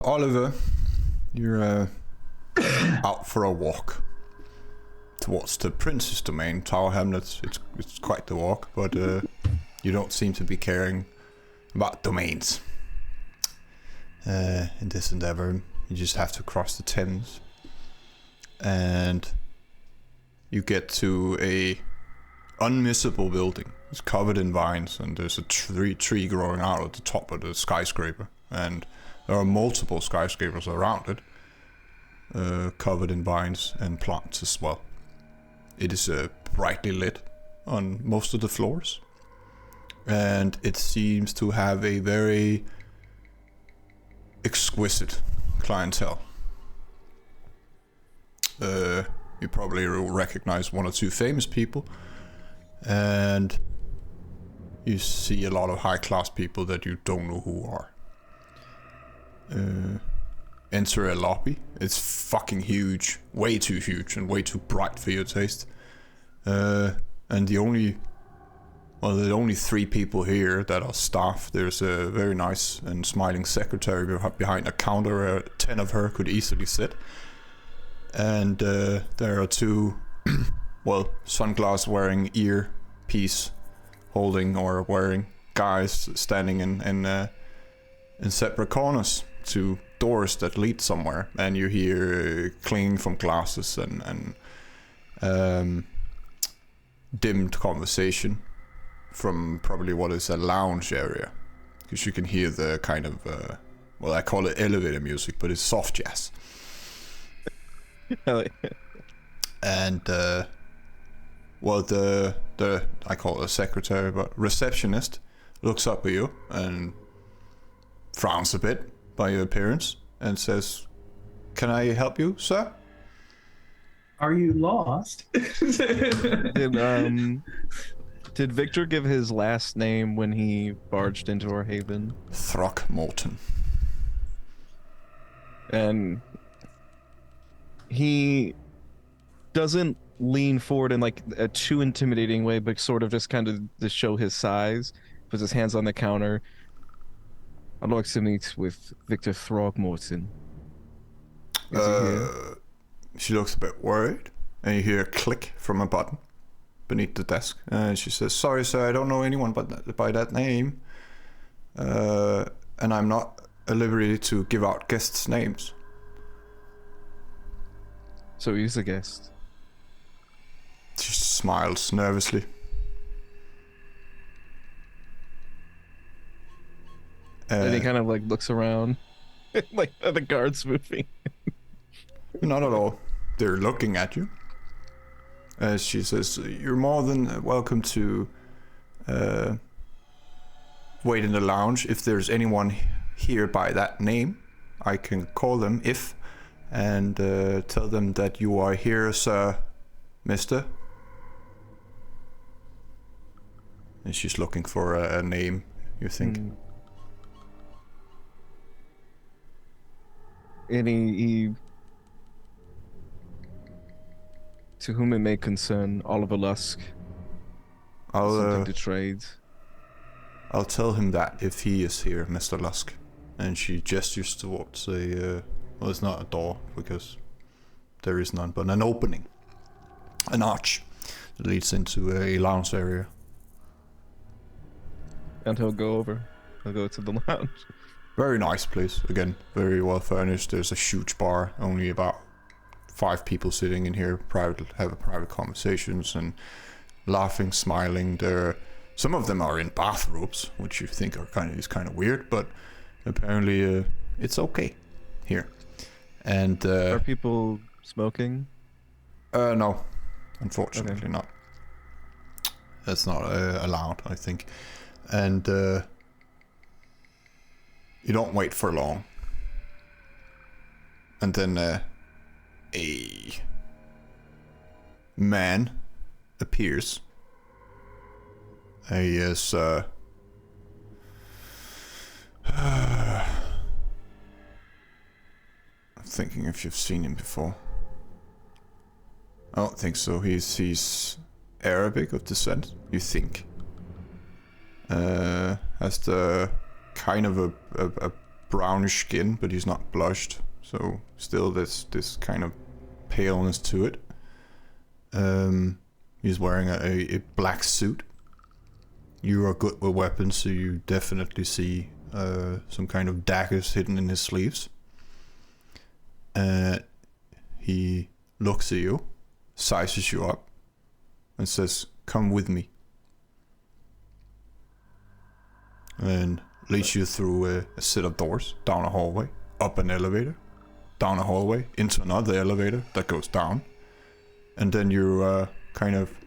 Oliver, you're out for a walk towards the Prince's domain, Tower Hamlets. It's quite the walk, but you don't seem to be caring about domains in this endeavor. You just have to cross the Thames, and you get to a unmissable building. It's covered in vines, and there's a tree growing out at the top of the skyscraper, and there are multiple skyscrapers around it, covered in vines and plants as well. It is brightly lit on most of the floors, and it seems to have a very exquisite clientele. You probably will recognize one or two famous people, and you see a lot of high-class people that you don't know who are. Enter a lobby. It's fucking huge, way too huge and way too bright for your taste. And the only three people here that are staff. There's a very nice and smiling secretary behind a counter where 10 of her could easily sit. And there are two, sunglass wearing, earpiece holding or wearing guys standing in separate corners to doors that lead somewhere, and you hear clinging from glasses and dimmed conversation from probably what is a lounge area, because you can hear the kind of I call it elevator music, but it's soft jazz. And the I call it a secretary, but receptionist looks up at you and frowns a bit by your appearance and says, "Can I help you, sir?" Are you lost? Did Victor give his last name when he barged into our haven? Throckmorton. And he doesn't lean forward in like a too intimidating way, but sort of just kind of to show his size. Puts his hands on the counter. I'd like to meet with Victor Throgmorton. She looks a bit worried, and you hear a click from a button beneath the desk. And she says, "Sorry, sir, I don't know anyone by that name. And I'm not at liberty to give out guests' names." So he's a guest. She smiles nervously. And he kind of like looks around, like are the guards moving? Not at all. They're looking at you. As she says, "You're more than welcome to wait in the lounge. If there's anyone here by that name, I can call them and tell them that you are here, sir, mister." And she's looking for a name, you think. And he to whom it may concern, Oliver Lusk. Something to trade. I'll tell him that if he is here, Mr. Lusk. And she gestures towards it's not a door, because there is none, but an opening. An arch that leads into a lounge area. And he'll go over. He'll go to the lounge. Very nice place. Again, very well furnished. There's a huge bar. Only about 5 people sitting in here, having private conversations and laughing, smiling. Some of them are in bathrobes, which you think are kind of weird, but apparently it's okay here. And are people smoking? No, unfortunately not. That's not allowed, I think. And you don't wait for long. And then a man appears. He is I'm thinking if you've seen him before. I don't think so. He's Arabic of descent, you think. Has the kind of a brownish skin, but he's not blushed. So still there's this kind of paleness to it. He's wearing a black suit. You are good with weapons, so you definitely see some kind of daggers hidden in his sleeves. He looks at you, sizes you up, and says, "Come with me." And leads you through a set of doors, down a hallway, up an elevator, down a hallway, into another elevator that goes down. And then you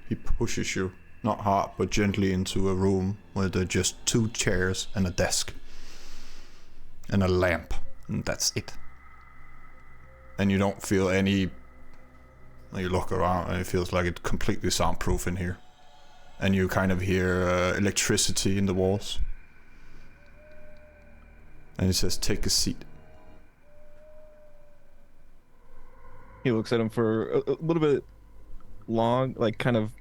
he pushes you, not hard, but gently into a room where there are just 2 chairs and a desk. And a lamp, and that's it. And you don't feel any... You look around and it feels like it's completely soundproof in here. And you kind of hear electricity in the walls. And it says, "Take a seat." He looks at him for a little bit long, like kind of.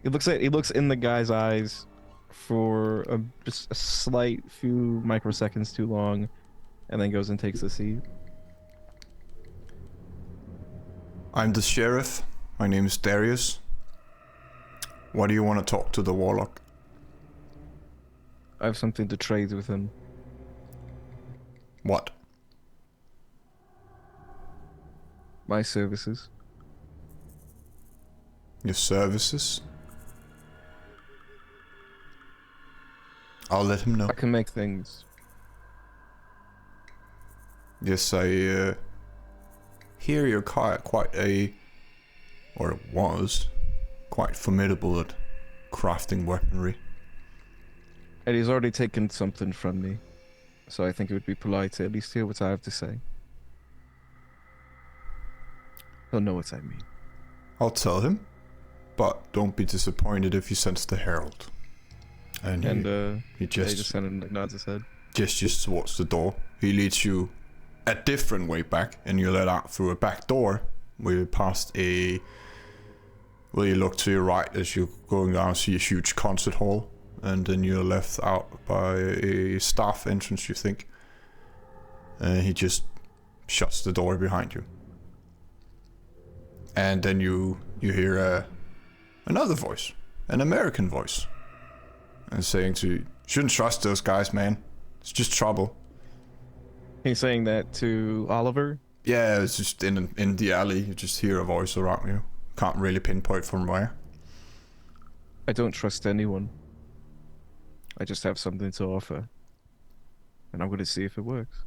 He looks in the guy's eyes for just a slight few microseconds too long, and then goes and takes a seat. "I'm the sheriff. My name is Darius. Why do you want to talk to the warlock?" I have something to trade with him. "What?" My services. "Your services?" "I'll let him know." I can make things. "Yes, I hear you're quite quite formidable at crafting weaponry." And he's already taken something from me, so I think it would be polite to at least hear what I have to say. He'll know what I mean. "I'll tell him, but don't be disappointed if you sense the herald." And he just kind of nods his head. gestures towards the door. He leads you a different way back, and you're let out through a back door where you you look to your right as you're going down, see a huge concert hall, and then you're left out by a staff entrance, you think. And he just shuts the door behind you. And then you hear another voice, an American voice, and saying to you, "Shouldn't trust those guys, man. It's just trouble." He's saying that to Oliver? Yeah, it's just in the alley. You just hear a voice around you. Can't really pinpoint from where. I don't trust anyone. I just have something to offer. And I'm going to see if it works.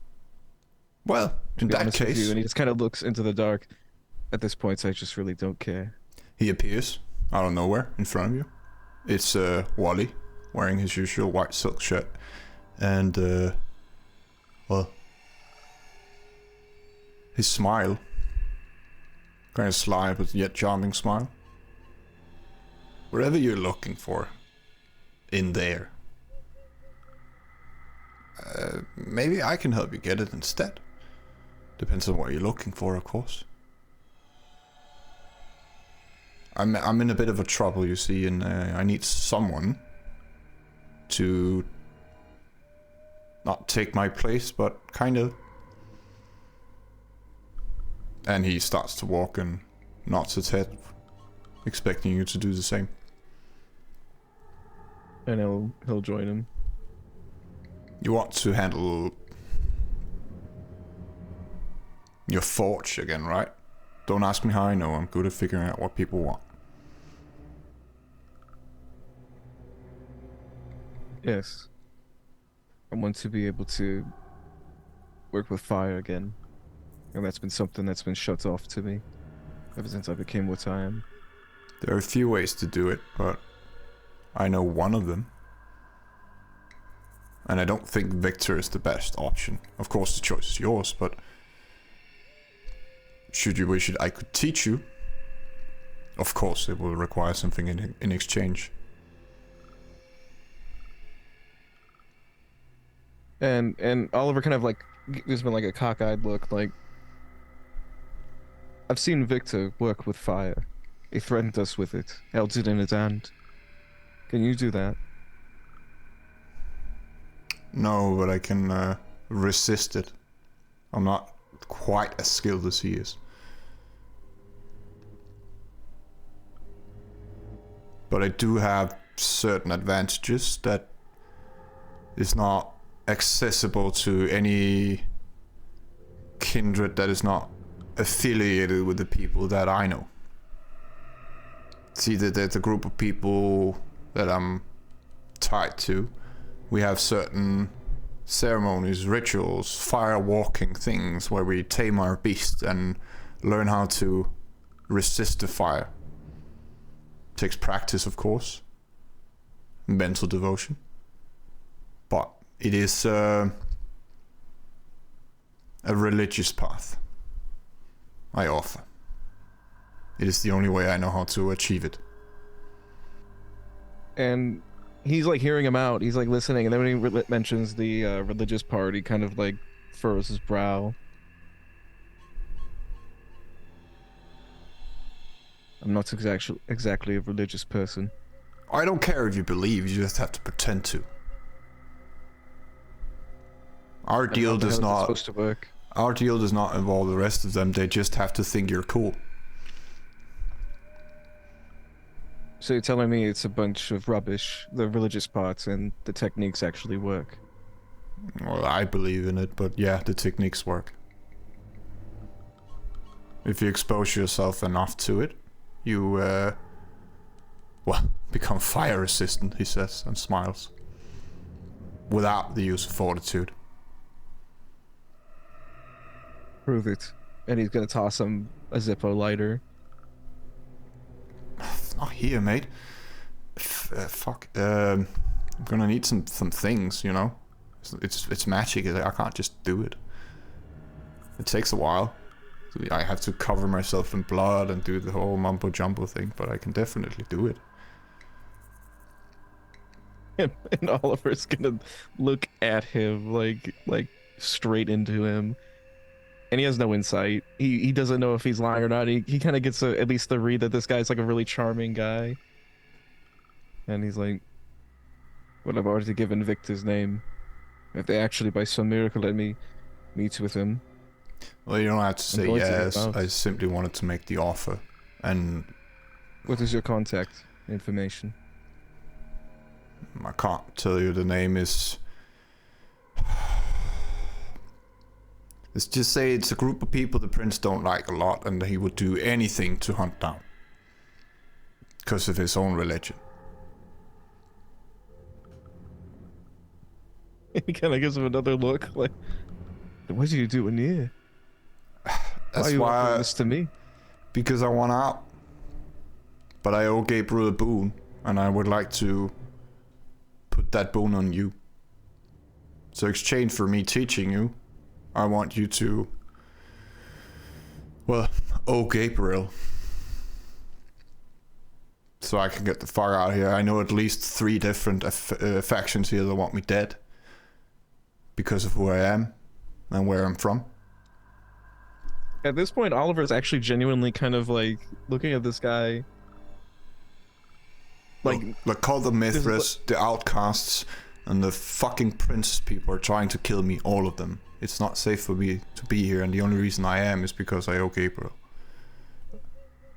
Well, in that case... And he just kind of looks into the dark. At this point, I just really don't care. He appears out of nowhere in front of you. It's Wally, wearing his usual white silk shirt. And, his smile. Kind of sly, but yet charming smile. "Whatever you're looking for in there, maybe I can help you get it instead. Depends on what you're looking for, of course. I'm in a bit of a trouble, you see, and I need someone to not take my place, but kind of..." And he starts to walk and nods his head, expecting you to do the same. And he'll join him. "You want to handle your forge again, right? Don't ask me how I know. I'm good at figuring out what people want." Yes. I want to be able to work with fire again. And that's been something that's been shut off to me ever since I became what I am. There are a few ways to do it, but I know one of them. And I don't think Victor is the best option. Of course, the choice is yours, but should you wish it, I could teach you. Of course, it will require something in exchange. And Oliver kind of like gives me like a cockeyed look, like, "I've seen Victor work with fire. He threatened us with it, held it in his hand. Can you do that?" No, but I can resist it. I'm not quite as skilled as he is. But I do have certain advantages that is not accessible to any kindred that is not affiliated with the people that I know. See, there's a group of people that I'm tied to. We have certain ceremonies, rituals, fire walking things where we tame our beast and learn how to resist the fire. Takes practice, of course, mental devotion, but it is a religious path I offer. It is the only way I know how to achieve it. And he's like hearing him out. He's like listening, and then when he mentions the religious part, he kind of like furrows his brow. I'm not exactly a religious person. I don't care if you believe, you just have to pretend to. Our deal does not. Supposed to work. Our deal does not involve the rest of them. They just have to think you're cool. So you're telling me it's a bunch of rubbish, the religious parts, and the techniques actually work? Well, I believe in it, but yeah, the techniques work. If you expose yourself enough to it, you, well, become fire resistant, he says, and smiles. Without the use of fortitude. Prove it. And he's gonna toss him a Zippo lighter. Not here, mate. Fuck. I'm gonna need some things, you know? It's magic, I can't just do it. It takes a while. I have to cover myself in blood and do the whole mumbo jumbo thing, but I can definitely do it. And Oliver's gonna look at him like straight into him, and he has no insight. He doesn't know if he's lying or not. He kind of gets at least the read that this guy's like a really charming guy, and he's like, "Well, I've already given Victor's name. If they actually by some miracle let me meet with him." Well, you don't have to say yes. I simply wanted to make the offer. And what is your contact information? I can't tell you the name is. Let's just say it's a group of people the prince don't like a lot, and he would do anything to hunt down. Because of his own religion. He kind of gives him another look, like, "What are you doing here? That's why are you offering this to me?" Because I want out. But I owe Gabriel a boon, and I would like to put that boon on you. So exchange for me teaching you, I want you to, well, owe Gabriel. So I can get the fuck out of here. I know at least 3 different factions here that want me dead. Because of who I am and where I'm from. At this point, Oliver's actually genuinely kind of like looking at this guy. Like call the Mithras, the outcasts, and the fucking princess people are trying to kill me, all of them. It's not safe for me to be here, and the only reason I am is because I owe Gabriel.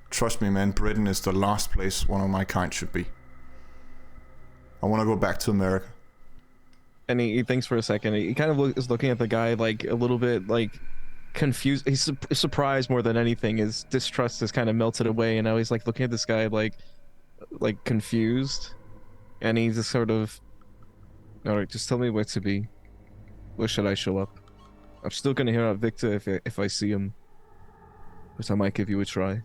Trust me, man, Britain is the last place one of my kind should be. I want to go back to America. And he thinks for a second. He kind of is looking at the guy like a little bit like confused. He's surprised more than anything. His distrust has kind of melted away, and now he's like looking at this guy like confused. And he's just sort of, "All right, just tell me where to be. Where should I show up? I'm still gonna hear out Victor if I see him, but I might give you a try."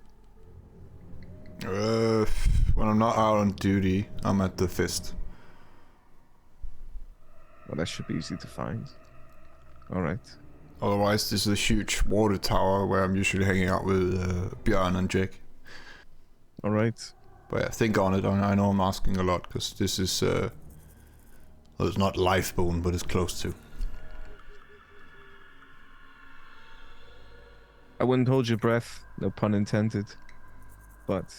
When I'm not out on duty, I'm at the Fist. Well, that should be easy to find. All right. Otherwise, this is a huge water tower where I'm usually hanging out with Björn and Jake. All right. But yeah, think on it. I know I'm asking a lot, because this is, well, it's not Lifebone, but it's close to. I wouldn't hold your breath, no pun intended. But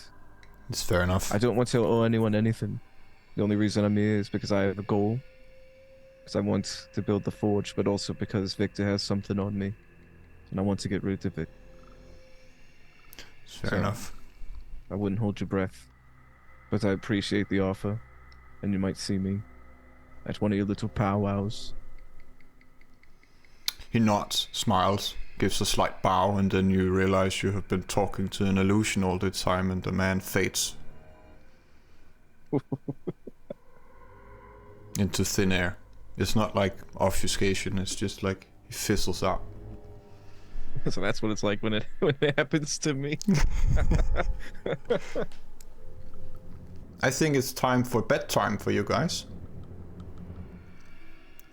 it's fair enough. I don't want to owe anyone anything. The only reason I'm here is because I have a goal. because I want to build the forge, but also because Victor has something on me, and I want to get rid of it. Fair enough. I wouldn't hold your breath, but I appreciate the offer, and you might see me at one of your little powwows. He nods, smiles, gives a slight bow, and then you realize you have been talking to an illusion all the time, and the man fades into thin air. It's not like obfuscation, it's just like he fizzles out. So that's what it's like when it happens to me. I think it's time for bedtime for you guys.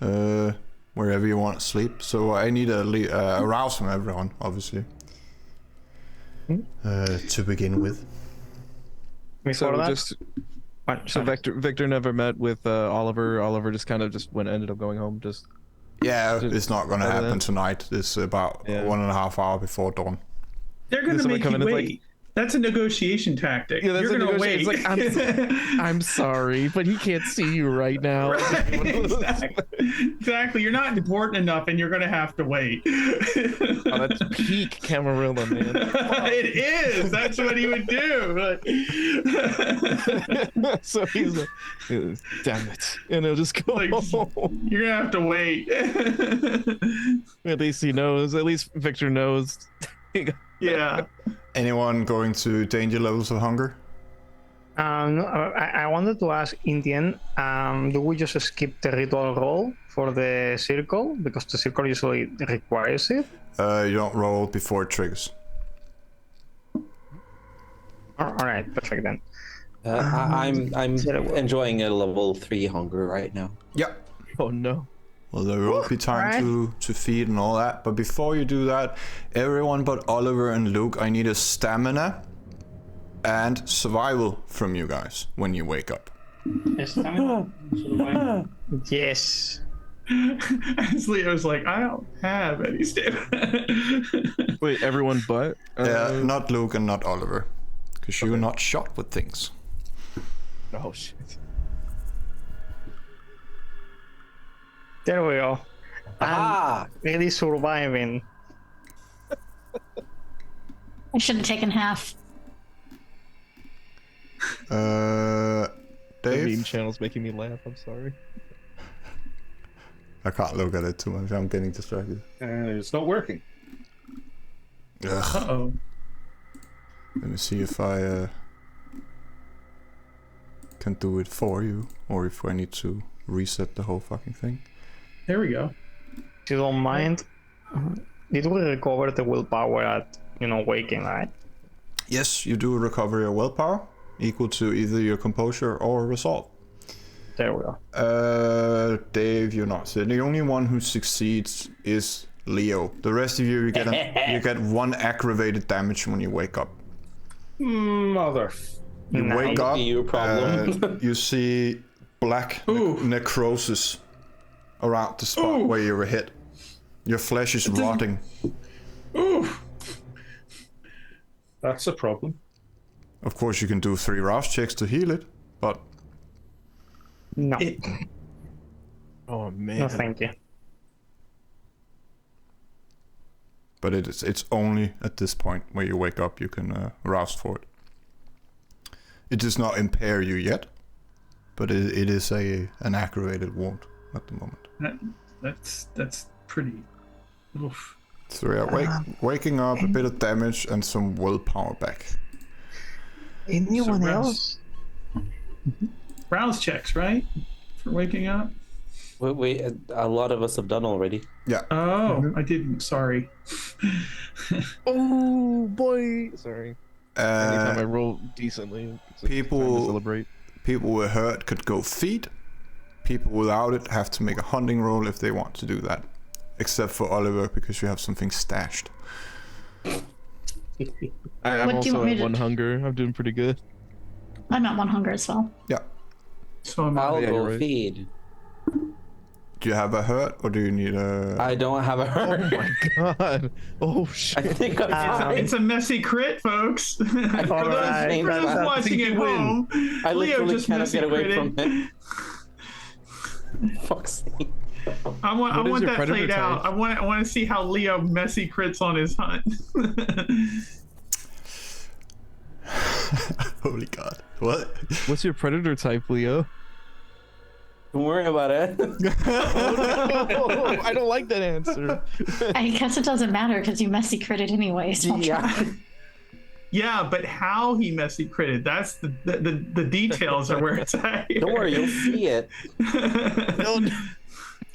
Wherever you want to sleep. So I need a rouse from everyone, obviously. To begin with. So Victor never met with Oliver. Oliver just kind of ended up going home. Yeah, it's not gonna happen tonight. It's about 1.5 hours before dawn. They're gonna make you wait. That's a negotiation tactic. Yeah, You're gonna wait. It's like, I'm sorry, but he can't see you right now. Right, exactly. You're not important enough, and you're gonna have to wait. Oh, that's peak Camarilla, man. It is. That's what he would do. So he's like, damn it, and he'll just go home. You're gonna have to wait. At least he knows. At least Victor knows. Yeah. Anyone going to danger levels of hunger? No, I wanted to ask Indian, do we just skip the ritual roll for the circle? Because the circle usually requires it. You don't roll before it triggers. Alright, perfect then. I'm enjoying a level 3 hunger right now. Yep. Oh no. Well, there will be time to feed and all that, but before you do that, everyone but Oliver and Luke, I need a stamina and survival from you guys when you wake up. Yes. As Leo's like, I don't have any stamina. Wait, everyone but? Yeah, not Luke and not Oliver, because you're not shot with things. Oh shit. There we go. Ah! Really surviving. I should have taken half. The meme Dave? channel's making me laugh, I'm sorry. I can't look at it too much, I'm getting distracted. It's not working. Ugh. Uh-oh. Let me see if I can do it for you, or if I need to reset the whole fucking thing. There we go. If you don't mind, did we recover the willpower at, waking, right? Yes, you do recover your willpower, equal to either your composure or resolve. There we go. Dave, you're not. So the only one who succeeds is Leo. The rest of you get you get 1 aggravated damage when you wake up. Mother. You wake up, Your problem. you see black necrosis around the spot where you were hit. Your flesh is rotting. Ooh. That's a problem. Of course, you can do 3 rouse checks to heal it, but No. Oh man. No, thank you. but it's only at this point where you wake up you can rouse for it. It does not impair you yet, but it is an aggravated wound at the moment. That's pretty. Oof. So yeah, waking up, a bit of damage, and some willpower back. Anyone So else? Rouse checks, right? For waking up. Wait, a lot of us have done already. Yeah. Oh, I didn't. Sorry. Oh boy. Sorry. Anytime I Uh, roll decently, it's like people- time to celebrate. people with hurt could go feed. People without it have to make a hunting roll if they want to do that. Except for Oliver, because you have something stashed. I'm What do you also want me at to 1 do? hunger. I'm doing pretty good. I'm at 1 hunger as well. Yeah. So I'm I'll yeah, go you're right. feed. Do you have a hurt, or do you need a... I don't have a Oh hurt. my god. Oh I shit. think I'm fine. it's a messy crit, folks. For Alright, those that's- watching at home, I Leo literally just cannot messy get away critted. from it. Fuck's sake. I want What is your that predator played out. type? I want to see how Leo messy crits on his hunt. Holy God. What? What's your predator type, Leo? Don't worry about it. Oh, I don't like that answer. I guess it doesn't matter because you messy critted anyways. Yeah. Yeah, but how he messy critted, that's the details are where it's at here. Don't worry, you'll see it.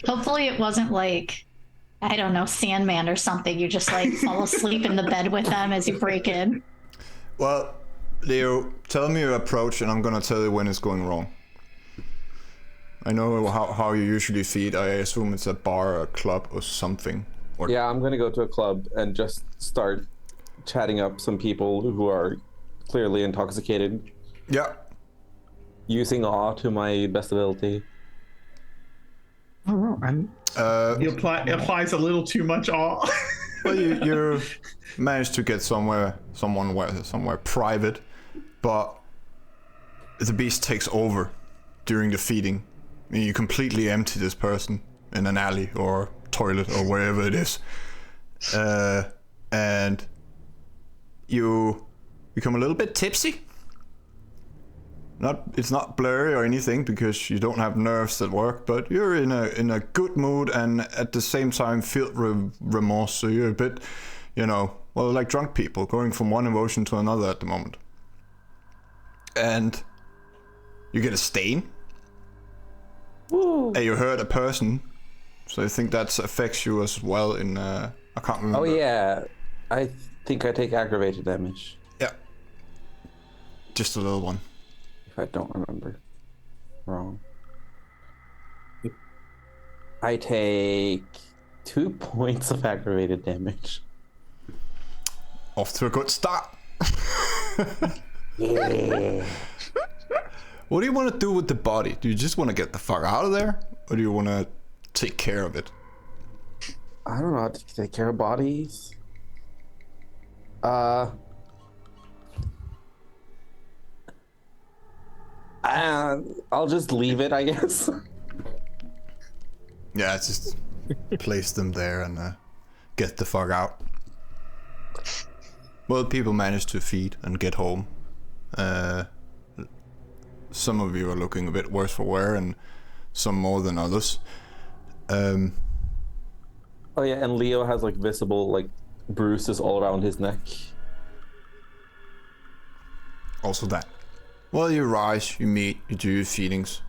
Hopefully it wasn't like, I don't know, Sandman or something. You just like fall asleep in the bed with them as you break in. Well, Leo, tell me your approach and I'm gonna tell you when it's going wrong. I know how you usually feed. I assume it's a bar or a club or something. Or Yeah, I'm gonna go to a club and just start chatting up some people who are clearly intoxicated, Yeah. using awe to my best ability. He applies a little too much awe. Well, you managed to get somewhere private, but the beast takes over during the feeding. I mean, you completely empty this person in an alley or toilet or wherever it is, and you become a little bit tipsy. It's not blurry or anything because you don't have nerves that work, but you're in a good mood and at the same time filled with remorse. So you're a bit, like drunk people going from one emotion to another at the moment. And you get a stain. Woo. And you hurt a person, so I think that affects you as well. I can't remember. Oh yeah, I think I take aggravated damage, Yeah. Just a little one. if I don't remember wrong. I take 2 points of aggravated damage. Off to a good start. Yeah. What do you want to do with the body? Do you just want to get the fuck out of there, or do you want to take care of it? I don't know how to take care of bodies. I'll just leave it, I guess. Yeah, just place them there and get the fuck out. Well, people manage to feed and get home. Some of you are looking a bit worse for wear, and some more than others. Oh yeah, and Leo has like visible like bruises all around his neck. Also that. Well, you rise, you meet, you do your feedings.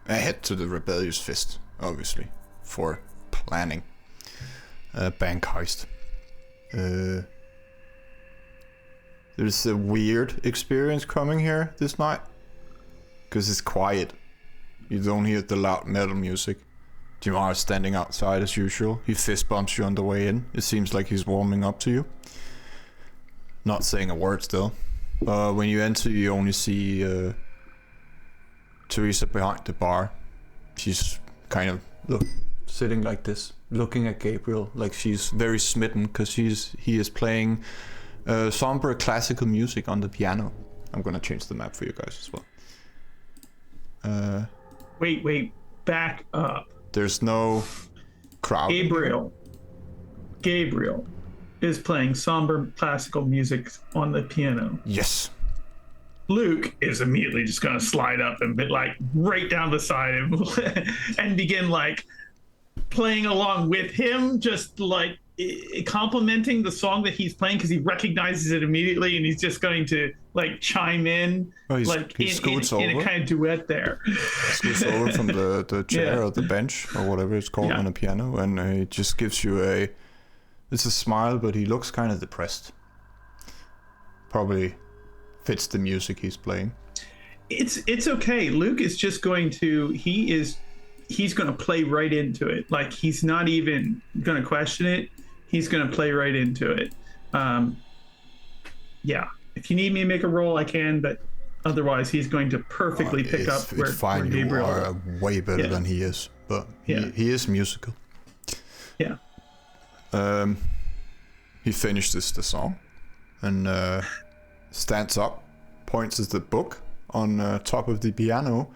I head to the rebellious fist, obviously, for planning a bank heist. There's a weird experience coming here this night, because it's quiet. You don't hear the loud metal music. Jamar is standing outside as usual. He fist bumps you on the way in. It seems like he's warming up to you. Not saying a word still. When you enter, you only see Teresa behind the bar. She's kind of sitting like this, looking at Gabriel like she's very smitten because he is playing somber classical music on the piano. I'm gonna change the map for you guys as well. Wait, back up. There's no crowd. Gabriel is playing somber classical music on the piano. Yes. Luke is immediately just gonna slide up and be like right down the side and begin like playing along with him, just like complimenting the song that he's playing because he recognizes it immediately, and he's just going to like chime in, he scoots over. in a kind of duet there. Scoots over from the chair or the bench or whatever it's called on a piano, and he just gives you it's a smile, but he looks kind of depressed. Probably fits the music he's playing. It's okay. Luke is just going to he's going to play right into it. Like he's not even going to question it. He's going to play right into it. Yeah. If you need me to make a roll, I can, but otherwise he's going to perfectly pick up where Gabriel. You are way better than he is, but he is musical. Yeah. He finishes the song and stands up, points at the book on top of the piano.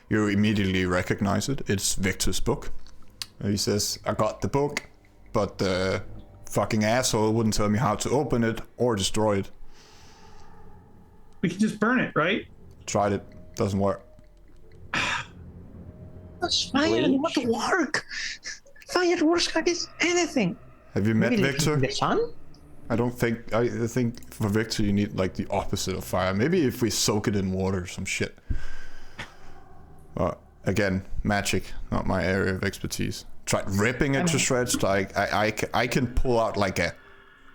You immediately recognize it. It's Victor's book. And he says, I got the book, but the fucking asshole wouldn't tell me how to open it or destroy it. We can just burn it, right? Tried it. Doesn't work. That's fire. It won't work. Fire works against anything. Have you met Maybe Victor? the sun? I don't think... I think for Victor you need like the opposite of fire. Maybe if we soak it in water or some shit. Again, magic, not my area of expertise. Tried ripping it to shreds. Like I can pull out like a...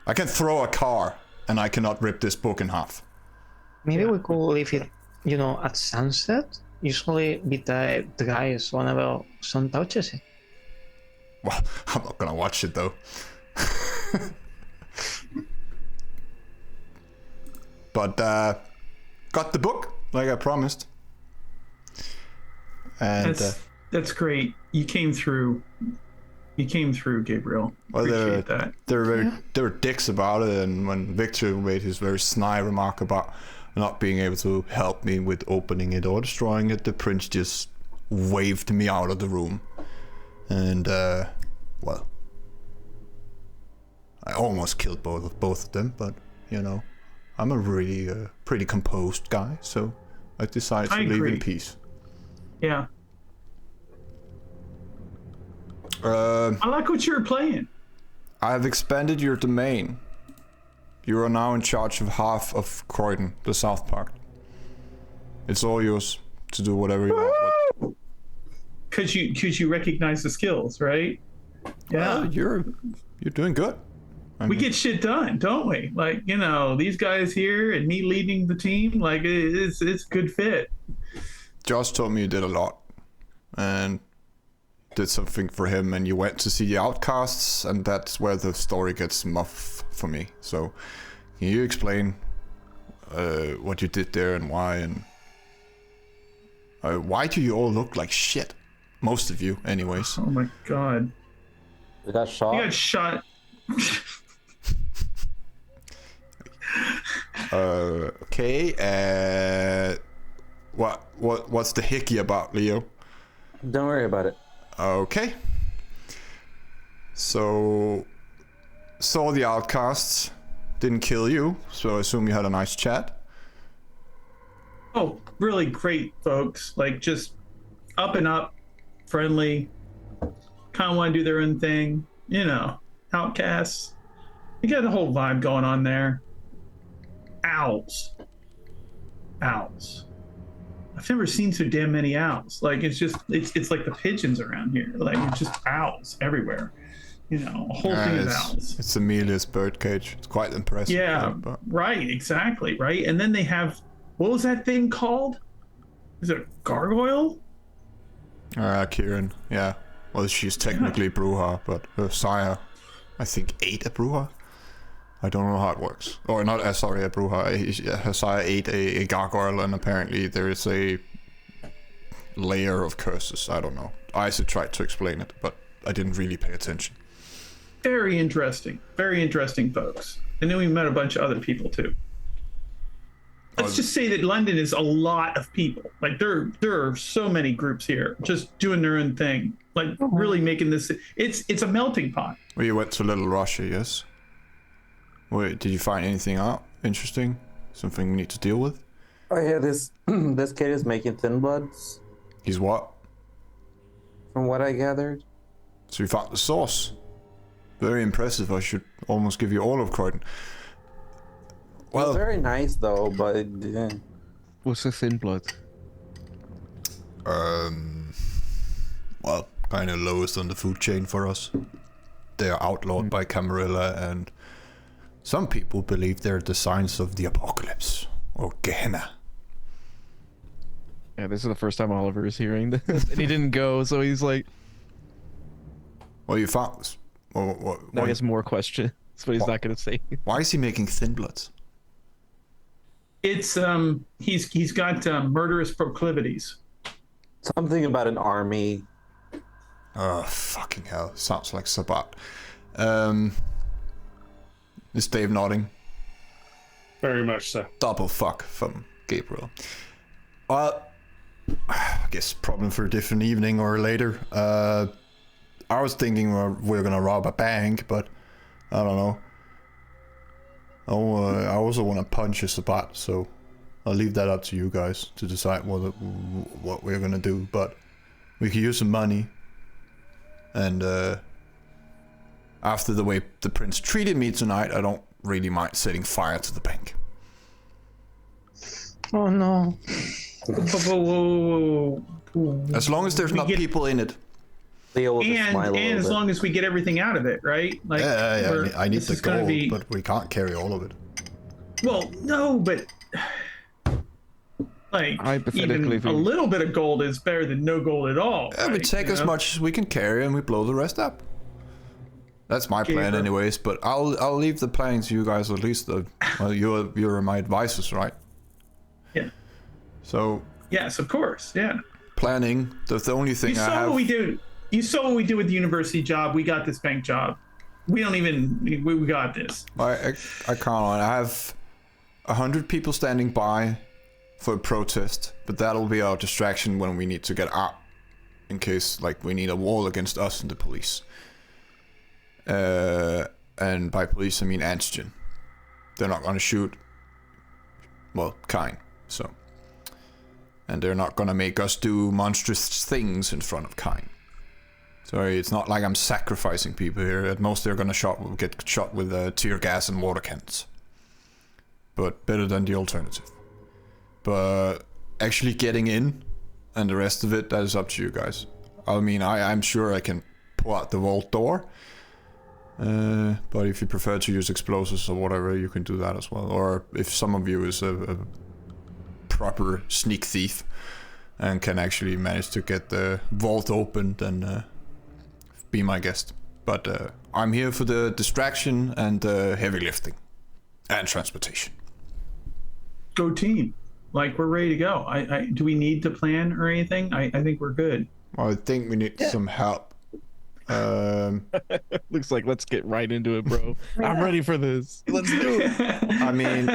I can throw a car and I cannot rip this book in half. Maybe we could leave it, at sunset. Usually be the guys whenever sun touches it. Well, I'm not gonna watch it though. But got the book like I promised. And that's great. You came through. Gabriel. well, Appreciate that. they were dicks about it, and when Victor made his very snide remark about not being able to help me with opening it or destroying it, the prince just waved me out of the room. And well, I almost killed both of them, but I'm a really pretty composed guy, so I decided to leave in peace. Yeah. I like what you're playing. I have expanded your domain. You are now in charge of half of Croydon, the South Park. It's all yours to do whatever you want. Cause you recognize the skills, right? Yeah. You're doing good. We get shit done, don't we? Like, these guys here and me leading the team, like it's a good fit. Josh told me you did a lot and did something for him, and you went to see the outcasts, and that's where the story gets muff for me. So can you explain what you did there and why, and why do you all look like shit? Most of you anyways. Oh my god. You got shot? You got shot. Okay. What's the hickey about, Leo? Don't worry about it. Okay. So, saw the outcasts, didn't kill you, so I assume you had a nice chat. Oh, really great folks. Like, just up and up, friendly, kind of want to do their own thing. Outcasts. You got the whole vibe going on there. Owls. I've never seen so damn many owls. Like, it's like the pigeons around here. Like, it's just owls everywhere. A whole thing of owls. It's Amelia's birdcage. It's quite impressive. Yeah, right, exactly, right? And then they have, what was that thing called? Is it a gargoyle? Kieran, yeah. Well, she's technically Bruja, but her sire, I think, ate a Bruja. I don't know how it works. Or not, sorry, a Bruja. Her sire ate a gargoyle, and apparently there is a layer of curses. I don't know. Isaac tried to explain it, but I didn't really pay attention. Very interesting folks. And then we met a bunch of other people too. Let's just say that London is a lot of people. Like, there are so many groups here just doing their own thing. Like, really making this, it's a melting pot. Well, you went to Little Russia, yes? Wait, did you find anything out interesting? Something we need to deal with? Oh yeah, this kid is making thin bloods. He's what? From what I gathered. So you found the source. Very impressive. I should almost give you all of Croydon. Well, Well, very nice though, but What's the thin blood? well, kind of lowest on the food chain for us. They are outlawed by Camarilla, and some people believe they're the signs of the apocalypse, or Gehenna. Yeah, this is the first time Oliver is hearing this, and he didn't go, so he's like, Well, you found... now he has more questions, but he's not going to say. Why is he making thin bloods? It's he's got murderous proclivities. something about an army. Oh, fucking hell. Sounds like Sabat. Is Dave nodding? Very much so. Double fuck from Gabriel. Well, I guess problem for a different evening or later. I was thinking we're gonna rob a bank, but I don't know. I also want to punch a spot, so I'll leave that up to you guys to decide what we're gonna do. But we could use some money, and after the way the prince treated me tonight, I don't really mind setting fire to the bank. Oh no. Whoa. As long as there's not people in it. Leo will just smile a And little as bit. long as we get everything out of it, right? Like, Yeah. I need this the is gonna gold, but we can't carry all of it. Well, no, but like Hypothetically, even a little bit of gold is better than no gold at all. Yeah, we right? take You as know? much as we can carry and we blow the rest up. That's my plan, Gaber. anyways. But I'll leave the planning to you guys at least. Well, you're my advisors, right? Yeah. So Yes, of course. Yeah. planning. The only You thing I saw have. what we did. You saw what we did with the university job. We got this bank job. We don't even. We got this. I can't. I have 100 people standing by for a protest, but that'll be our distraction when we need to get out, in case like we need a wall against us and the police. And by police I mean Antigen. They're not gonna shoot. Well, kind. So. And they're not gonna make us do monstrous things in front of Kine. So it's not like I'm sacrificing people here. At most they're gonna get shot with tear gas and water cannons. But better than the alternative. But actually getting in and the rest of it, that is up to you guys. I mean, I'm sure I can pull out the vault door. But if you prefer to use explosives or whatever, you can do that as well. Or if some of you is a proper sneak thief and can actually manage to get the vault open, then be my guest. But I'm here for the distraction and heavy lifting and transportation. Go team. Like, we're ready to go. Do we need to plan or anything? I think we're good. I think we need some help. Looks like let's get right into it, bro. I'm ready for this. Let's do it. I mean,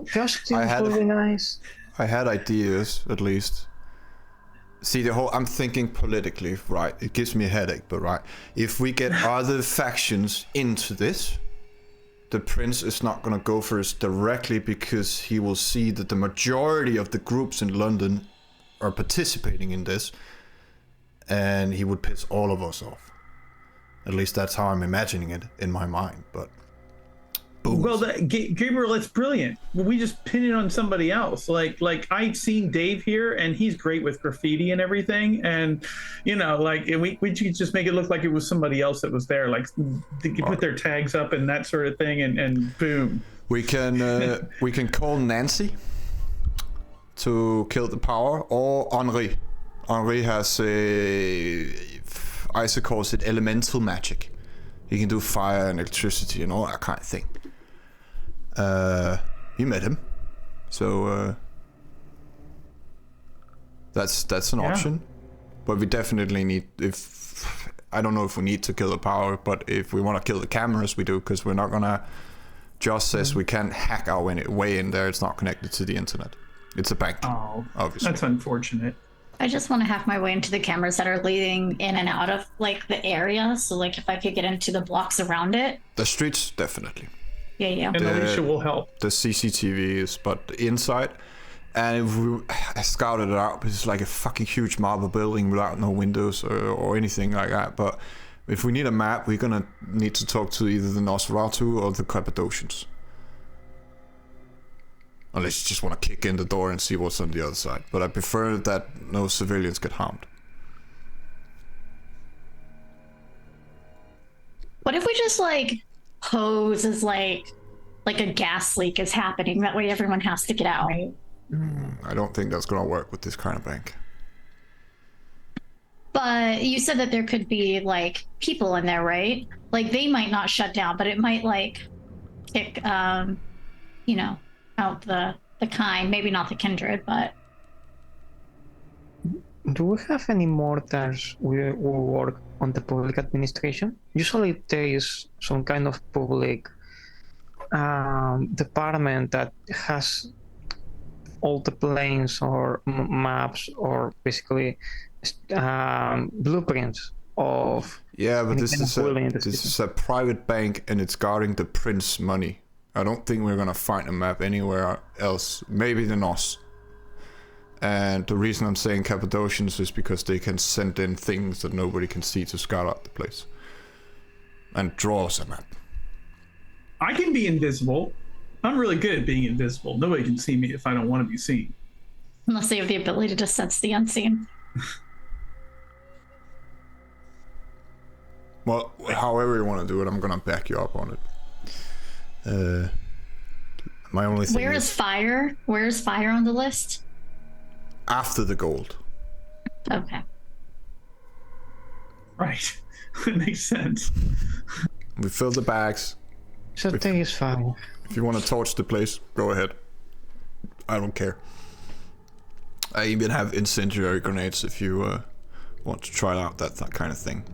Costumes had would a- be nice. I had ideas, at least. See, I'm thinking politically, right? It gives me a headache, but right. If we get other factions into this, the prince is not gonna go for us directly because he will see that the majority of the groups in London are participating in this, and he would piss all of us off. At least that's how I'm imagining it in my mind, but... Boom. Well, Gabriel, that's brilliant. We just pin it on somebody else. Like I've seen Dave here, and he's great with graffiti and everything. And we could just make it look like it was somebody else that was there. Like they could put their tags up and that sort of thing, and boom. We can call Nancy to kill the power, or Henri. Henri has Isaac calls it elemental magic. He can do fire and electricity and all that kind of thing. You met him, so that's an option. But we definitely need, I don't know if we need to kill the power, but if we want to kill the cameras, we do, because we're not gonna. Josh says we can't hack our way in there. It's not connected to the internet. It's a bank, obviously. That's unfortunate. I just want to hack my way into the cameras that are leading in and out of like the area. So like if I could get into the blocks around it. The streets, definitely. Yeah. And Alicia will help. The CCTV is, but inside. And if I scouted it out, it's like a fucking huge marble building without no windows or anything like that. But if we need a map, we're gonna need to talk to either the Nosferatu or the Cappadocians. Unless you just want to kick in the door and see what's on the other side. But I prefer that no civilians get harmed. What if we just like pose as like a gas leak is happening? That way everyone has to get out. I don't think that's gonna work with this kind of bank. But you said that there could be like people in there, right? Like they might not shut down, but it might like kick out the kind, maybe not the kindred, but Do we have any mortars who work on the public administration? Usually there is some kind of public department that has all the plans or maps or basically blueprints of Yeah, but any this kind of is building a in the this city. is a private bank, and it's guarding the prince's money. I don't think we're gonna find a map anywhere else. Maybe the Nos. And the reason I'm saying Cappadocians is because they can send in things that nobody can see to scout out the place. And draw us a map. I can be invisible. I'm really good at being invisible. Nobody can see me if I don't want to be seen. Unless they have the ability to sense the unseen. Well, however you want to do it, I'm gonna back you up on it. My only thing Where is fire? Where is fire on the list? after the gold. Okay. Right. That makes sense. We fill the bags. Something is fine. If you want to torch the place, go ahead. I don't care. I even have incendiary grenades if you want to try out that kind of thing.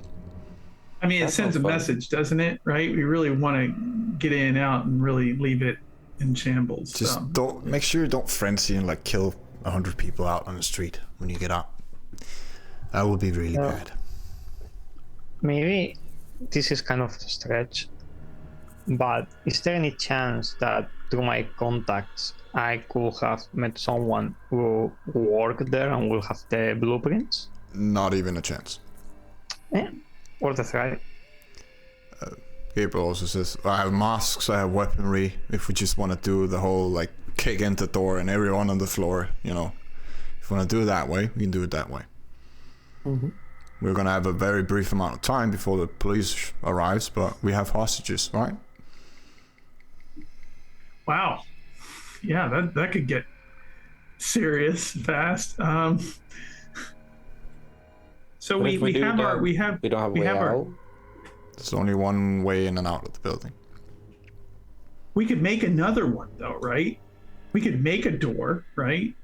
I mean, it That sends a sounds fun. message, doesn't it? Right? We really want to get in and out and really leave it in shambles. Just so. don't make sure you don't frenzy and like kill 100 people out on the street when you get out. That would be really No. bad. Maybe this is kind of a stretch, but is there any chance that through my contacts I could have met someone who worked there and will have the blueprints? Not even a chance. Yeah, worth a try. Gabriel also says, I have masks, I have weaponry. If we just want to do the whole like kick in the door and everyone on the floor, you know. If we want to do it that way, we can do it that way. Mm-hmm. We're gonna have a very brief amount of time before the police arrives, but we have hostages, right? Wow. Yeah, that could get serious fast. So But if we do have our that, we have we don't have a we way have our- out. There's only one way in and out of the building. we could make another one though, right? We could make a door, right?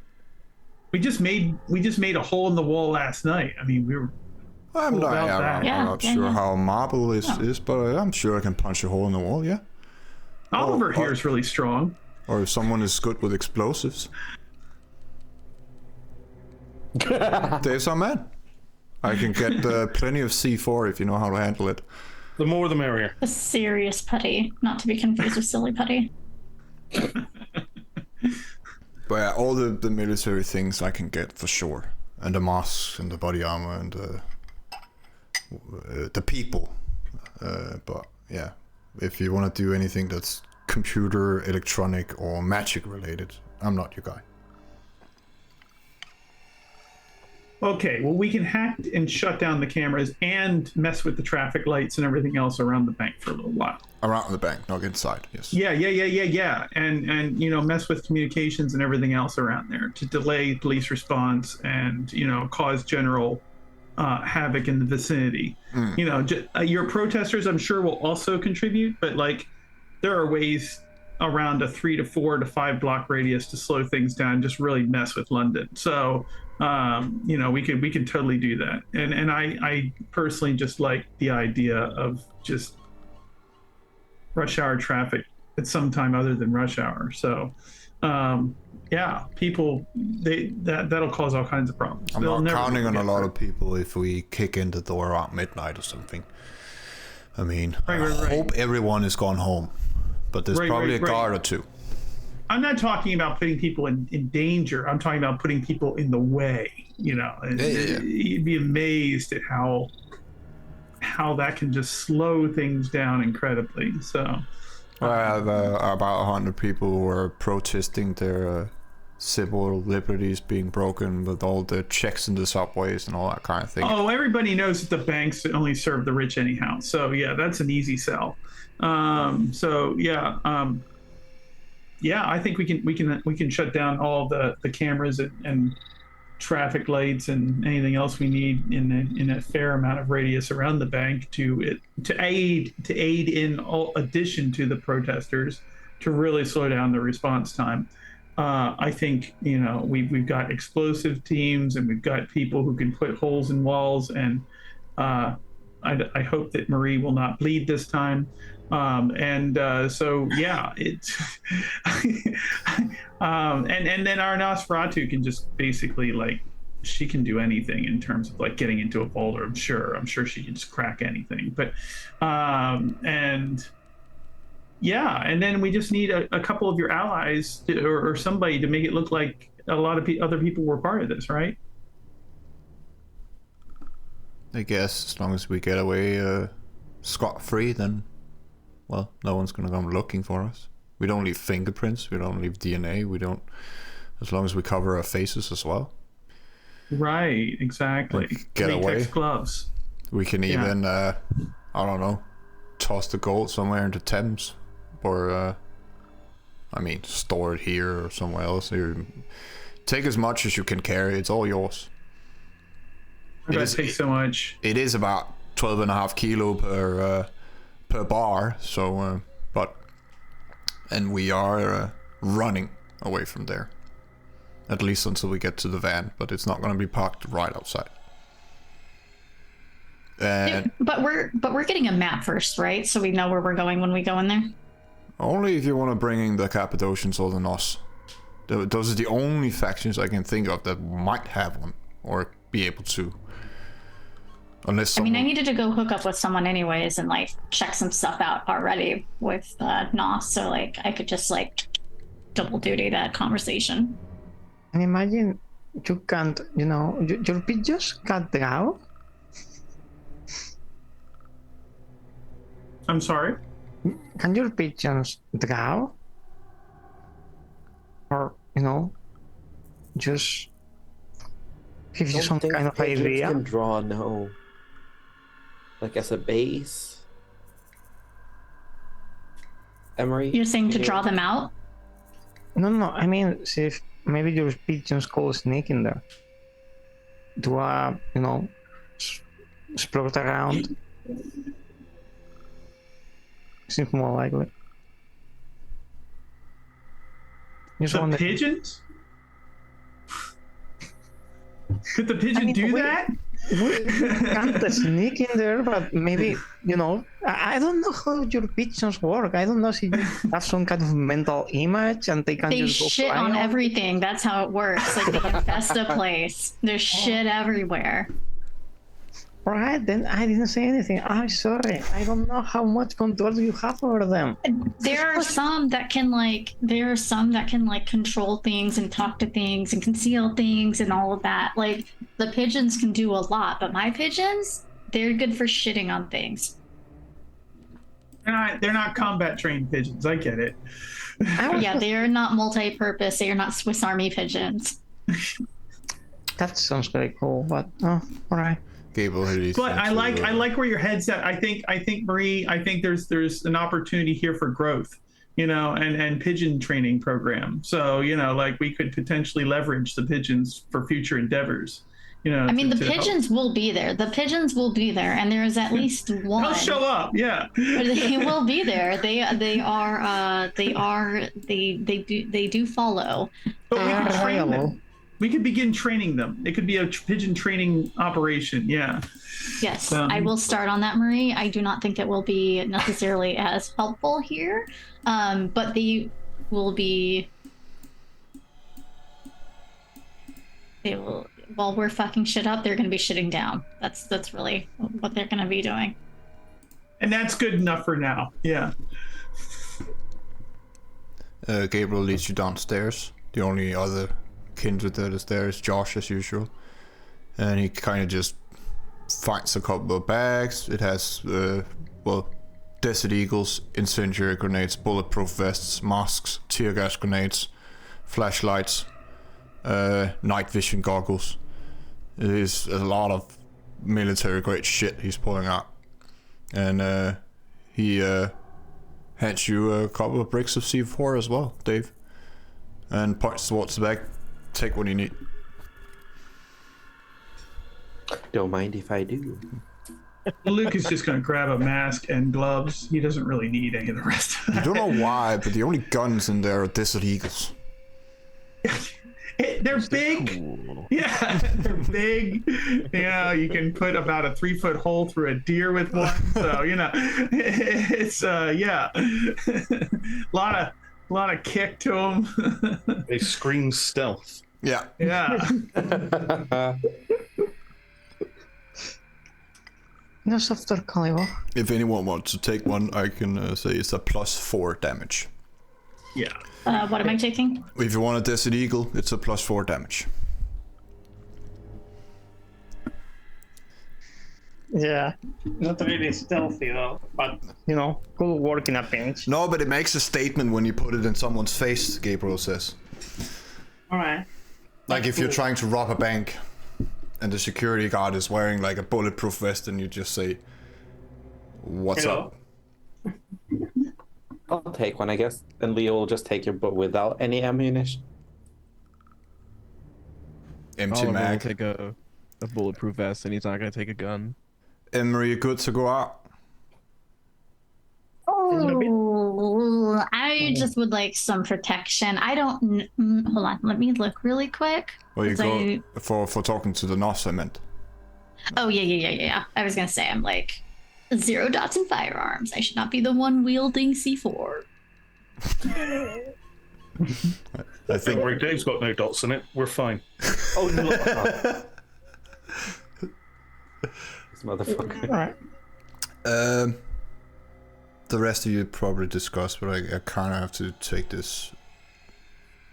We just made a hole in the wall last night. I mean, we were I'm What not, about that? I'm Yeah, not yeah, sure yeah. how marble is, Oh. but I'm sure I can punch a hole in the wall, yeah? Oliver Oh, here is really strong. Or if someone is good with explosives. Dave's our man. I can get plenty of C4 if you know how to handle it. The more the merrier. A serious putty, not to be confused with silly putty. But yeah, all the military things I can get for sure. And the masks and the body armor and the people. But yeah, if you want to do anything that's computer, electronic, or magic related, I'm not your guy. Okay, well, we can hack and shut down the cameras and mess with the traffic lights and everything else around the bank for a little while. Around the bank, not inside, yes. Yeah. And you know, mess with communications and everything else around there to delay police response and, you know, cause general havoc in the vicinity. You know, your protesters, I'm sure, will also contribute, but like there are ways around a 3 to 4 to 5 block radius to slow things down, just really mess with London. So, you know, we could totally do that. And I personally just like the idea of just rush hour traffic at some time other than rush hour. So, yeah, people that'll cause all kinds of problems. I'm They'll not never counting on a get lot through. of people if we kick in the door around midnight or something. I mean, Right. I hope everyone is gone home, but there's probably a guard or two. I'm not talking about putting people in danger. I'm talking about putting people in the way. You know, and Yeah. you'd be amazed at how that can just slow things down incredibly. So, I have about 100 people who are protesting their civil liberties being broken with all the checks in the subways and all that kind of thing. oh, everybody knows that the banks only serve the rich anyhow. So yeah, that's an easy sell. Yeah, I think we can shut down all the cameras and traffic lights and anything else we need in a fair amount of radius around the bank to aid in all addition to the protesters to really slow down the response time. I think, you know, we've got explosive teams and we've got people who can put holes in walls, and I hope that Marie will not bleed this time. So yeah, it's and then our Nosferatu can just basically like she can do anything in terms of like getting into a boulder. I'm sure she can just crack anything. But and yeah, and then we just need a couple of your allies or somebody to make it look like a lot of other people were part of this, right? I guess as long as we get away scot-free, then, well, no one's gonna come looking for us. We don't leave fingerprints, we don't leave DNA, we don't, as long as we cover our faces as well. Right, exactly. Get Latex away. gloves. We can even, I don't know, toss the gold somewhere into Thames, or, I mean, store it here or somewhere else. Take as much as you can carry, it's all yours. It takes so much. It is about 12.5 kilo per bar, so, and we are running away from there. At least until we get to the van, but it's not going to be parked right outside. But we're getting a map first, right? So we know where we're going when we go in there. Only if you want to bring in the Cappadocians or the Nos. Those are the only factions I can think of that might have one or be able to. Unless someone... I mean, I needed to go hook up with someone anyways and like check some stuff out already with Nos, so like I could just like double duty that conversation. And imagine you can't, your pigeons can't draw. I'm sorry? Can your pigeons draw? Or, just give you some kind of idea? Can draw, no. Like as a base? Emery? You're saying to draw them out? No, I mean, see if maybe your pigeons go sneak in there. Do explode around. Seems more likely. The pigeons? Could the pigeon do that? We can't sneak in there, but maybe, I don't know how your pigeons work. I don't know if you have some kind of mental image and they can just go shit on everything. That's how it works. Like they infest a place. There's shit everywhere. Right, then I didn't say anything. I'm sorry. I don't know how much control you have over them. There are some that can control things and talk to things and conceal things and all of that. Like the pigeons can do a lot, but my pigeons, they're good for shitting on things. They're not combat trained pigeons. I get it. Yeah, they are not multi-purpose. They are not Swiss Army pigeons. That sounds very cool, but all right. But I like where your head's at. I think Marie, there's an opportunity here for growth, and pigeon training program. So, like we could potentially leverage the pigeons for future endeavors. I mean, the pigeons will be there. The pigeons will be there, and there is at least one. They'll show up, yeah. They will be there. They do follow. But we can train them. We could begin training them. It could be a pigeon training operation. Yeah. Yes, I will start on that, Marie. I do not think it will be necessarily as helpful here, but they will be. They will. While we're fucking shit up, they're going to be shitting down. That's really what they're going to be doing. And that's good enough for now. Yeah. Gabriel leads you downstairs. The only other kindred that is there is Josh as usual, and he kind of just finds a couple of bags. It has Desert Eagles, incendiary grenades, bulletproof vests, masks, tear gas grenades, flashlights, night vision goggles. It is a lot of military grade shit he's pulling out, and he hands you a couple of bricks of C4 as well, Dave, and points towards the bag. Take what you need. Don't mind if I do. Luke is just going to grab a mask and gloves. He doesn't really need any of the rest of that. I don't know why, but the only guns in there are Desert Eagles. They're big. Cool. Yeah, they're big. You can put about a 3-foot hole through a deer with one. So, it's, yeah. a lot of kick to them. They scream stealth. Yeah. Yeah. No softer Caliber. If anyone wants to take one, I can say it's a +4 damage. Yeah. What am I taking? If you want a Desert Eagle, it's a +4 damage. Yeah. Not really stealthy though, but you know, could work in a pinch. No, but it makes a statement when you put it in someone's face, Gabriel says. Alright. Like if you're trying to rob a bank and the security guard is wearing like a bulletproof vest and you just say, "What's Hello. up?" I'll take one, I guess. And Leo will just take your bow without any ammunition. Empty Oliver will mag. take a bulletproof vest, and he's not gonna take a gun. Emery, you good to go out? Oh, I just would like some protection. I don't. Hold on, let me look really quick. Or you 'Cause go for talking to the Nos, I meant. Oh yeah. I was gonna say I'm like 0 dots in firearms. I should not be the one wielding C4. I think. Don't worry, Dave's got no dots in it. We're fine. Oh, no. This motherfucker. Alright. The rest of you probably discussed, but I kind of have to take this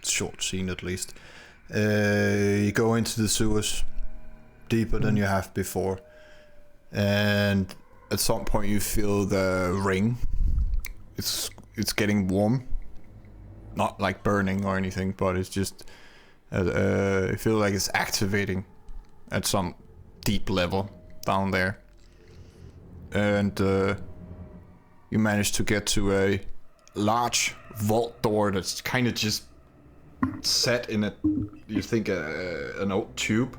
short scene at least. You go into the sewers deeper than you have before, and at some point you feel the ring. It's getting warm, not like burning or anything, but it's just you feel like it's activating at some deep level down there, and you manage to get to a large vault door that's kind of just set in a, you think an old tube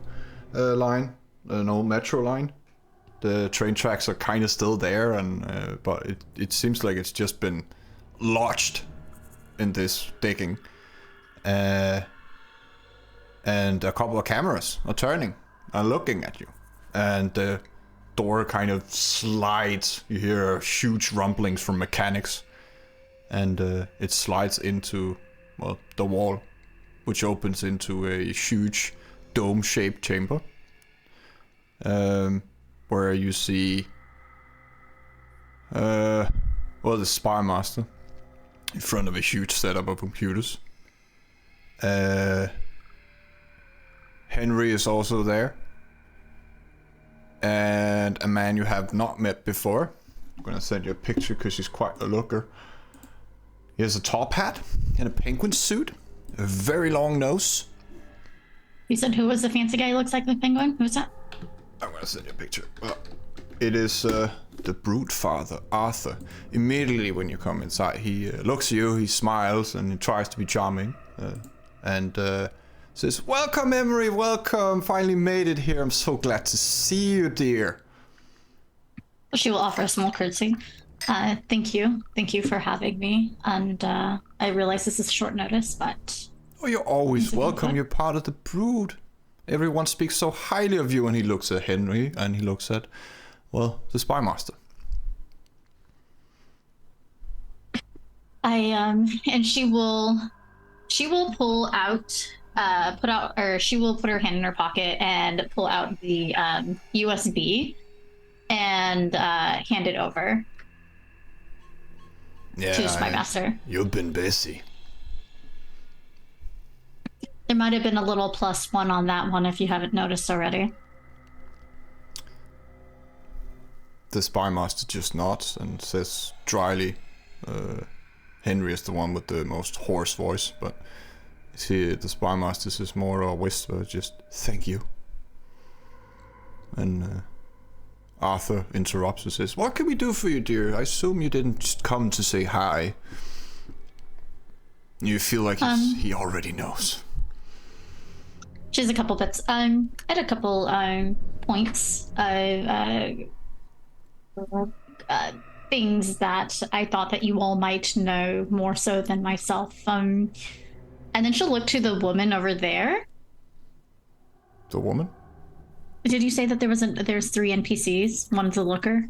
line, an old metro line. The train tracks are kind of still there, and but it seems like it's just been lodged in this digging. And a couple of cameras are turning and looking at you, and the door kind of slides. You hear huge rumblings from mechanics, and it slides into, well, the wall, which opens into a huge dome-shaped chamber, where you see the spy master in front of a huge setup of computers. Henry is also there, and a man you have not met before. I'm gonna send you a picture because he's quite a looker. He has a top hat and a penguin suit, a very long nose. You said who was the fancy guy who looks like the penguin? Who's that? I'm gonna send you a picture. Well, it is the brute father, Arthur. Immediately when you come inside, he looks at you, he smiles, and he tries to be charming, and says, "Welcome, Emery, welcome. Finally made it here. I'm so glad to see you, dear." She will offer a small curtsy. Thank you for having me. And I realize this is short notice, but Oh, you're always Is it welcome. okay? You're part of the brood. Everyone speaks so highly of you, and he looks at Henry, and he looks at, well, the spy master. and she will pull out she will put her hand in her pocket and pull out the USB and hand it over Yeah, to Spy Master. You've been busy. There might have been a little +1 on that one if you haven't noticed already. The spy master just nods and says dryly, Henry is the one with the most hoarse voice, but see, the spy master is more a whisper, just thank you. And Arthur interrupts and says, "What can we do for you, dear? I assume you didn't just come to say hi." You feel like he already knows. She has a couple bits. I had a couple points of things that I thought that you all might know more so than myself. And then she'll look to the woman over there. The woman? Did you say that there's 3 NPCs? One's a looker.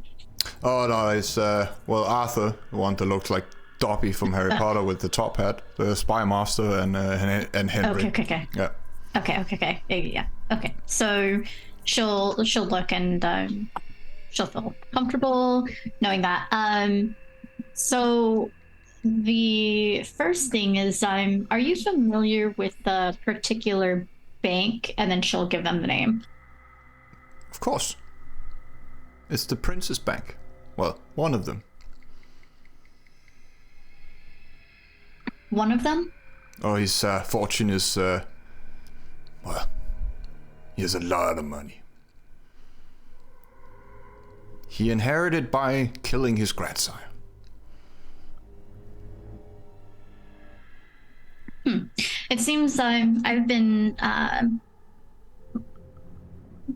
Oh no, it's Arthur, the one that looks like Dobby from Harry Potter with the top hat, the spy master, and Henry. Okay. Yeah. Okay. Yeah. Okay. So she'll look and she'll feel comfortable knowing that. So the first thing is, are you familiar with the particular bank? And then she'll give them the name. Of course. It's the Princess Bank. Well, one of them. One of them? Oh, his fortune is, well, he has a lot of money. He inherited by killing his grandsire. It seems I've been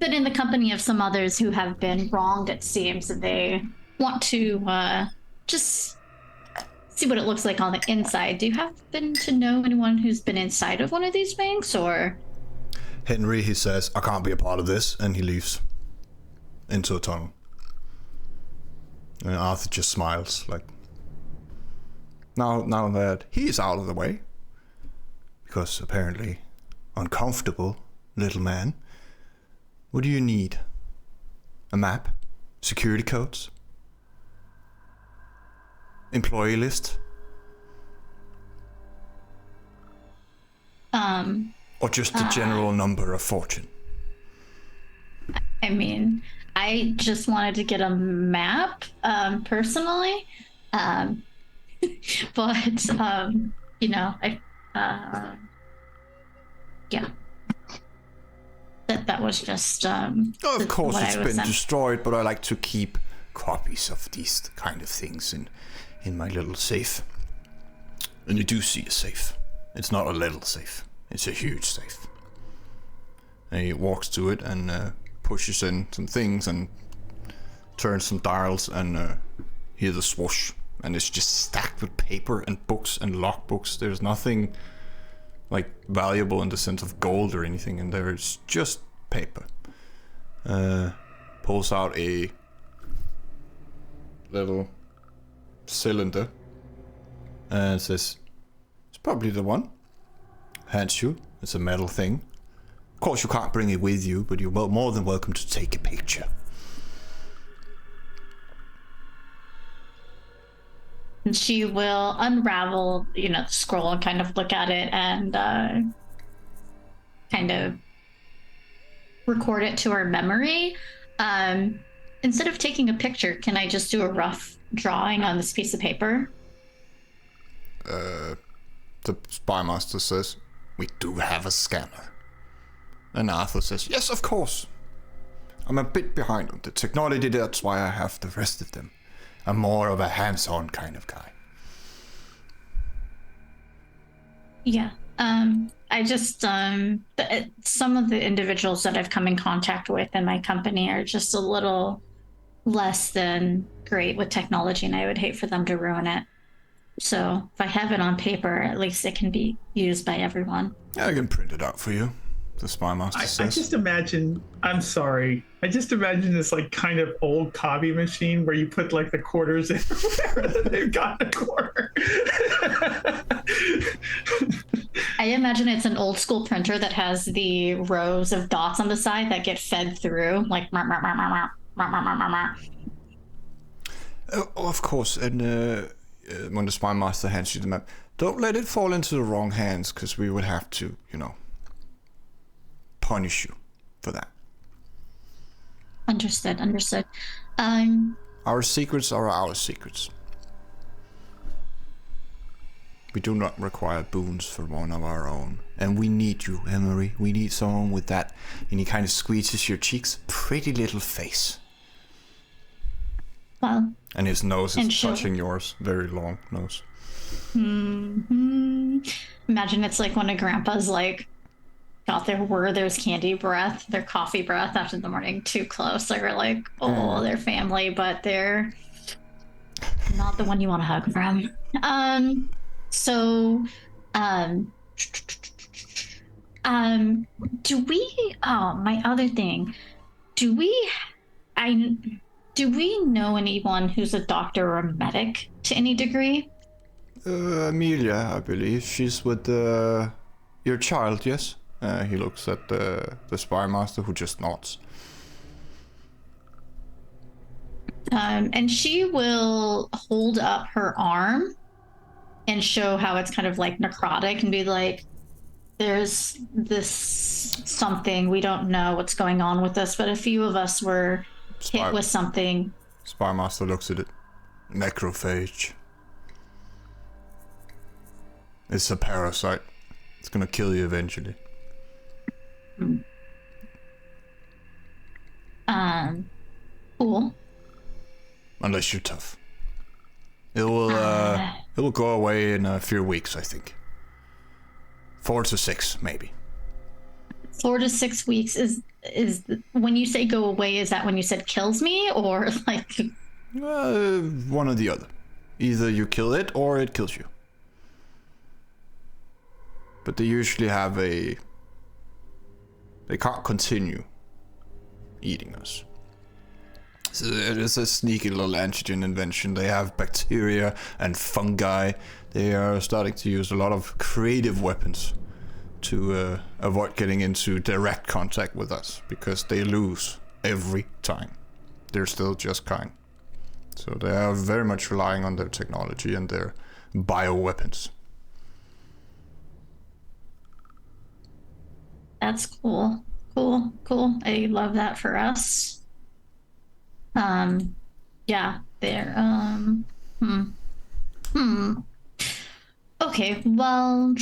in the company of some others who have been wronged, it seems, and they want to just see what it looks like on the inside. Do you happen to know anyone who's been inside of one of these banks, or? Henry, he says, I can't be a part of this, and he leaves into a tunnel. And Arthur just smiles, like, now that he's out of the way, because apparently uncomfortable little man, what do you need? A map? Security codes? Employee list? Or just the general number of fortune? I mean, I just wanted to get a map, personally. But, you know, yeah. That was just, Of course what it's I was been sent. destroyed, but I like to keep copies of these kind of things in my little safe. And you do see a safe. It's not a little safe. It's a huge safe. And he walks to it and pushes in some things and turns some dials and hear the swoosh. And it's just stacked with paper and books and logbooks. There's nothing like valuable in the sense of gold or anything in there. It's just paper. Pulls out a little cylinder and says, it's probably the one. Hands you. It's a metal thing. Of course you can't bring it with you, but you're more than welcome to take a picture. And she will unravel, you know, the scroll and kind of look at it and kind of record it to her memory. Instead of taking a picture, can I just do a rough drawing on this piece of paper? The spymaster says, we do have a scanner. And Arthur says, yes, of course. I'm a bit behind on the technology, that's why I have the rest of them. I'm more of a hands-on kind of guy. Yeah. I just, some of the individuals that I've come in contact with in my company are just a little less than great with technology, and I would hate for them to ruin it. So if I have it on paper, at least it can be used by everyone. I can print it out for you, the spymaster I says. just imagine, I'm sorry, I just imagine this like kind of old copy machine where you put like the quarters in wherever they've got a quarter. I imagine it's an old school printer that has the rows of dots on the side that get fed through, like. Of course, and when the spymaster hands you the map, don't let it fall into the wrong hands, because we would have to, you know, punish you for that. Understood. Our secrets are our secrets. We do not require boons for one of our own. And we need you, Emery. We need someone with that. And he kind of squeezes your cheeks. Pretty little face. Well. And his nose is she'll- touching yours. Very long nose. Imagine it's like when a grandpa's like got their Werther's candy breath, their coffee breath after the morning too close. So you're like, oh, they're family, but they're not the one you want to hug from. Do we, my other thing, do we know anyone who's a doctor or a medic to any degree? Amelia, I believe. She's with your child, yes? He looks at the spy master, who just nods. And she will hold up her arm and show how it's kind of like necrotic and be like, there's this something, we don't know what's going on with us, but a few of us were hit with something. Spy master looks at it. Necrophage. It's a parasite. It's gonna kill you eventually. Cool. Unless you're tough. It will go away in a few weeks, I think. 4 to 6, maybe. 4 to 6 weeks is when you say go away, is that when you said kills me, or like One or the other. Either you kill it or it kills you. But they usually have they can't continue eating us. So it is a sneaky little antigen invention. They have bacteria and fungi. They are starting to use a lot of creative weapons to avoid getting into direct contact with us, because they lose every time. They're still just kind. So they are very much relying on their technology and their bioweapons. that's cool. Cool. I love that for us. Yeah, they're Okay, well,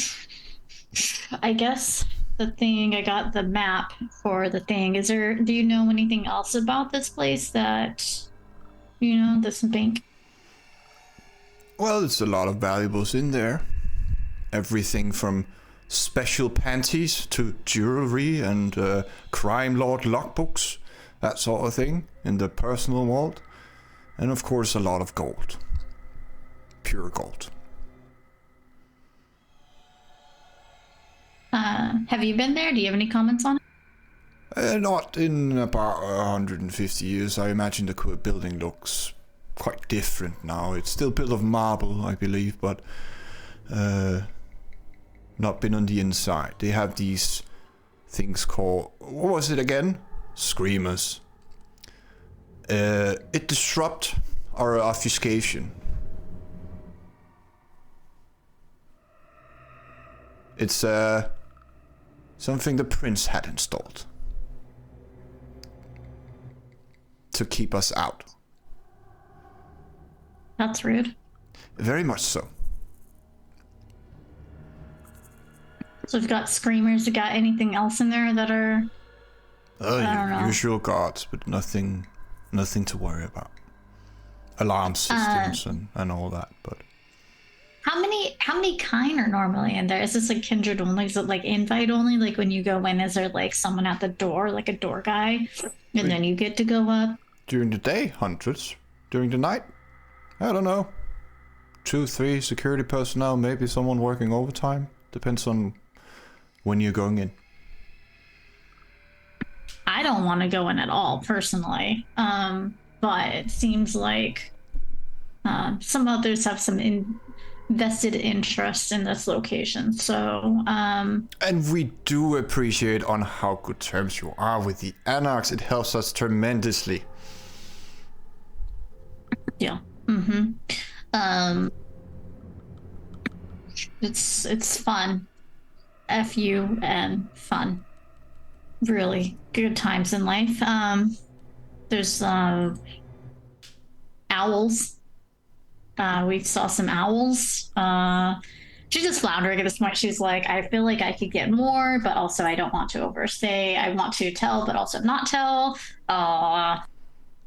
I guess I got the map for the thing. Do you know anything else about this place that, this bank? Well, it's a lot of valuables in there. Everything from special panties to jewelry and crime lord logbooks, that sort of thing, in the personal vault. And of course a lot of gold. Pure gold. Have you been there? Do you have any comments on it? Not in about 150 years. I imagine the building looks quite different now. It's still built of marble, I believe, but not been on the inside. They have these things called, what was it again? Screamers. It disrupt our obfuscation. It's something the prince had installed to keep us out. That's rude. Very much so. So we've got screamers. We got anything else in there that are? I don't know. Usual guards, but nothing to worry about. Alarm systems and all that, but. How many kind are normally in there? Is this like kindred only? Is it like invite only? Like when you go in, is there like someone at the door, like a door guy, and then you get to go up? During the day, hundreds. During the night, I don't know. 2, 3 security personnel, maybe someone working overtime. Depends on when you're going in. I don't want to go in at all, personally. But it seems like some others have some vested interest in this location. So, and we do appreciate on how good terms you are with the Anarchs. It helps us tremendously. Yeah. It's fun. FUN fun. Really good times in life. There's owls. We saw some owls. She's just floundering at this point. She's like, I feel like I could get more, but also I don't want to overstay. I want to tell, but also not tell.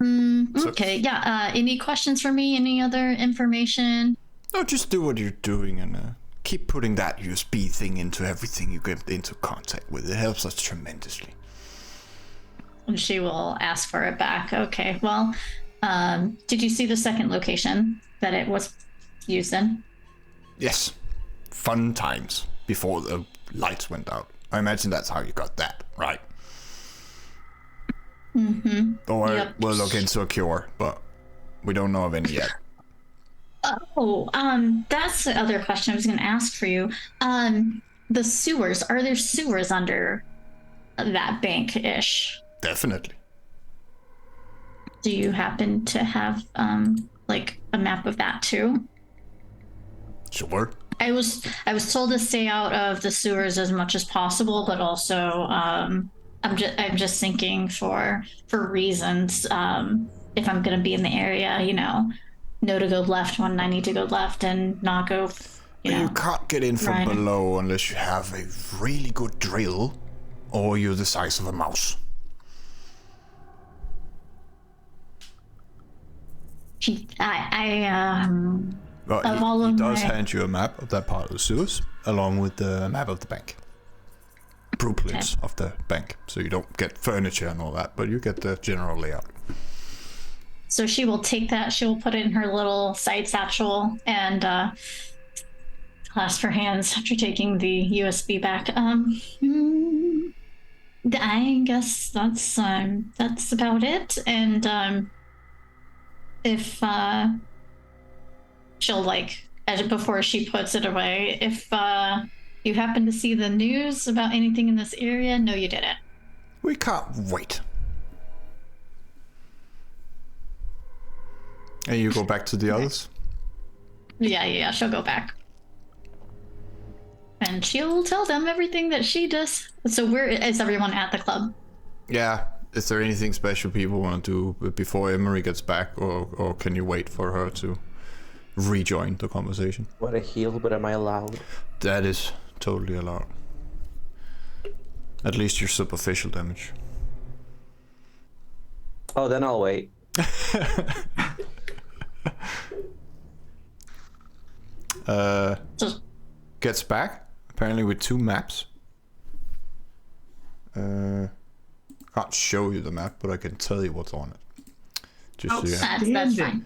Okay, yeah. Any questions for me? Any other information? No, just do what you're doing and keep putting that USB thing into everything you get into contact with. It helps us tremendously. And she will ask for it back. Okay, well, did you see the second location that it was used in? Yes. Fun times before the lights went out. I imagine that's how you got that, right? Or Yep. we'll look into a cure, but we don't know of any yet. Oh, that's the other question I was going to ask for you. the sewers. Are there sewers under that bank-ish? Definitely. Do you happen to have like a map of that too? Sure. I was told to stay out of the sewers as much as possible, but also I'm just thinking for reasons. If I'm gonna be in the area, know to go left when I need to go left and not go. You can't get in from right. below unless you have a really good drill, or you're the size of a mouse. Well, he does hand you a map of that part of the sewers, along with the map of the bank. Blueprints of the bank, so you don't get furniture and all that, but you get the general layout. So she will take that, she will put it in her little side satchel and clasp her hands after taking the USB back. I guess that's about it. And if she'll before she puts it away, if you happen to see the news about anything in this area, no, you didn't. We can't wait. And you go back to the others? Yeah, she'll go back. And she'll tell them everything that she does. So where is everyone at the club? Yeah. Is there anything special people want to do before Emery gets back, or can you wait for her to rejoin the conversation? What a heal, but am I allowed? That is totally allowed. At least your superficial damage. Oh, then I'll wait. Gets back, apparently with 2 maps. Can't show you the map, but I can tell you what's on it. Just so you have. That's fine.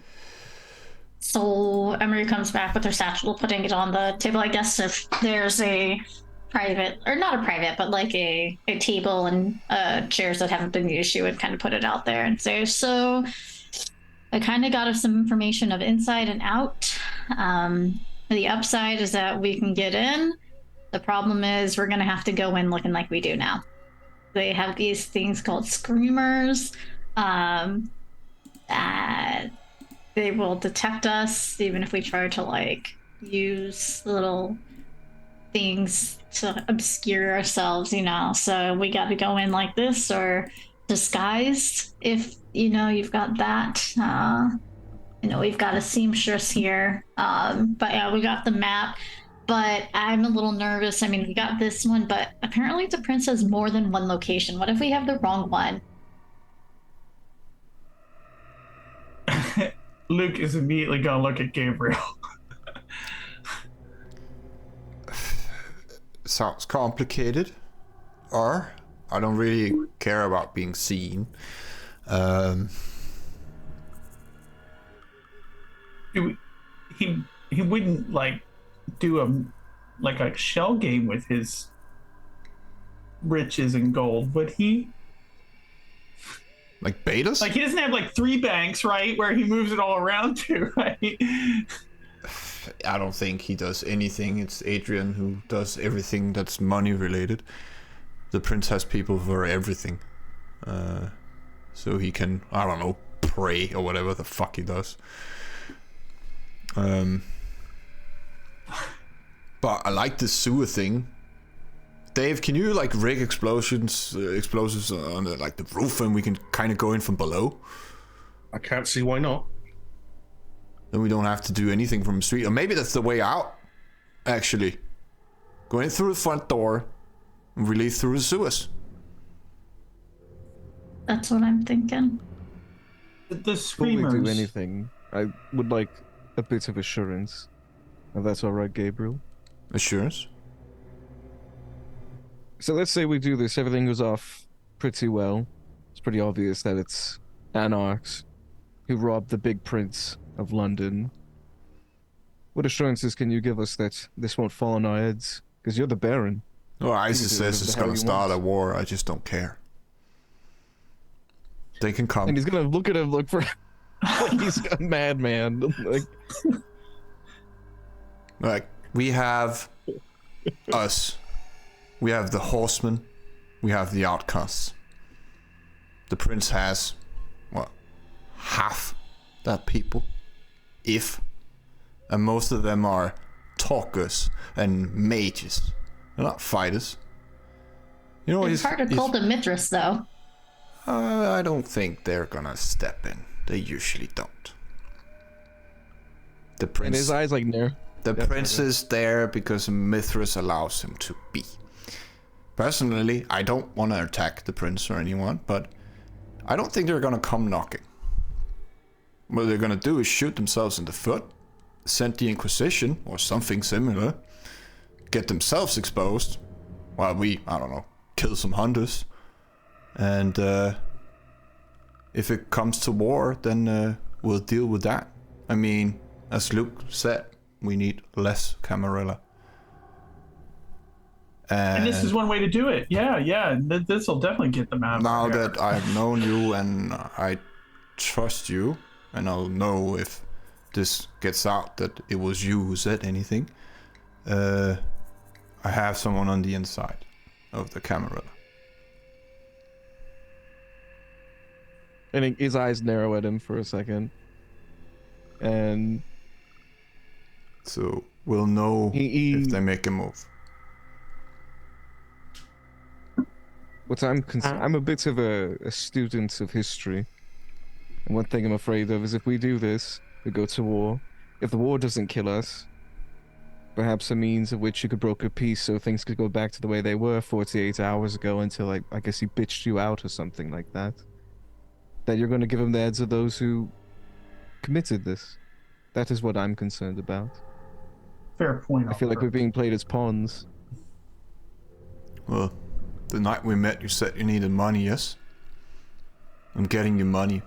So Emery comes back with her satchel, putting it on the table. I guess if there's a private, or not a private, but like a table and chairs that haven't been used, she would kind of put it out there and say, so I kind of got us some information of inside and out. The upside is that we can get in. The problem is we're going to have to go in looking like we do now. They have these things called screamers. They will detect us even if we try to use little things to obscure ourselves, So we got to go in like this or disguised if you've got that. We've got a seamstress here. But yeah, we got the map. But I'm a little nervous. I mean, we got this one, but apparently the prince has more than one location. What if we have the wrong one? Luke is immediately gonna look at Gabriel. Sounds complicated. Or I don't really care about being seen. He wouldn't do a shell game with his riches and gold, would he? Like betas? He doesn't have 3 banks, right, where he moves it all around to, right? I don't think he does anything. It's Adrian who does everything that's money related. The prince has people for everything. So he can, I don't know, pray or whatever the fuck he does. But I like this sewer thing. Dave, can you rig explosives on the roof, and we can kind of go in from below? I can't see why not. Then we don't have to do anything from the street. Or maybe that's the way out, actually. Go in through the front door, and we leave through the sewers. That's what I'm thinking. The screamers. Before we do anything, I would like a bit of assurance. If that's all right, Gabriel. Assurance? So let's say we do this, everything goes off pretty well. It's pretty obvious that it's anarchs who robbed the big prince of London. What assurances can you give us that this won't fall on our heads? Because you're the Baron. Well, ISIS says it's gonna start a war. I just don't care. They can come. And he's gonna look at him, look for... he's a madman. Like, we have us we have the horsemen, we have the outcasts. The prince has, what, half that people, if, and most of them are talkers and mages. They're not fighters. You know, It's hard to call the Mithras, though. I don't think they're gonna step in. They usually don't. The prince. And his eyes like near. The prince is there because Mithras allows him to be. Personally, I don't want to attack the prince or anyone, but I don't think they're gonna come knocking. What they're gonna do is shoot themselves in the foot, send the Inquisition or something similar, get themselves exposed, while we, I don't know, kill some hunters. And if it comes to war, then we'll deal with that. I mean, as Luke said, we need less Camarilla. And this is one way to do it. Yeah. This will definitely get them out. Now that I've known you and I trust you, and I'll know if this gets out that it was you who said anything, I have someone on the inside of the Camarilla. And his eyes narrow at him for a second. And so we'll know if they make a move. What I'm a bit of a student of history. And one thing I'm afraid of is if we do this, we go to war. If the war doesn't kill us, perhaps a means of which you could broker peace so things could go back to the way they were 48 hours ago until I guess he bitched you out or something like that. That you're going to give him the heads of those who committed this. That is what I'm concerned about. Fair point. I feel like we're being played as pawns. Well, the night we met, you said you needed money, yes? I'm getting you money.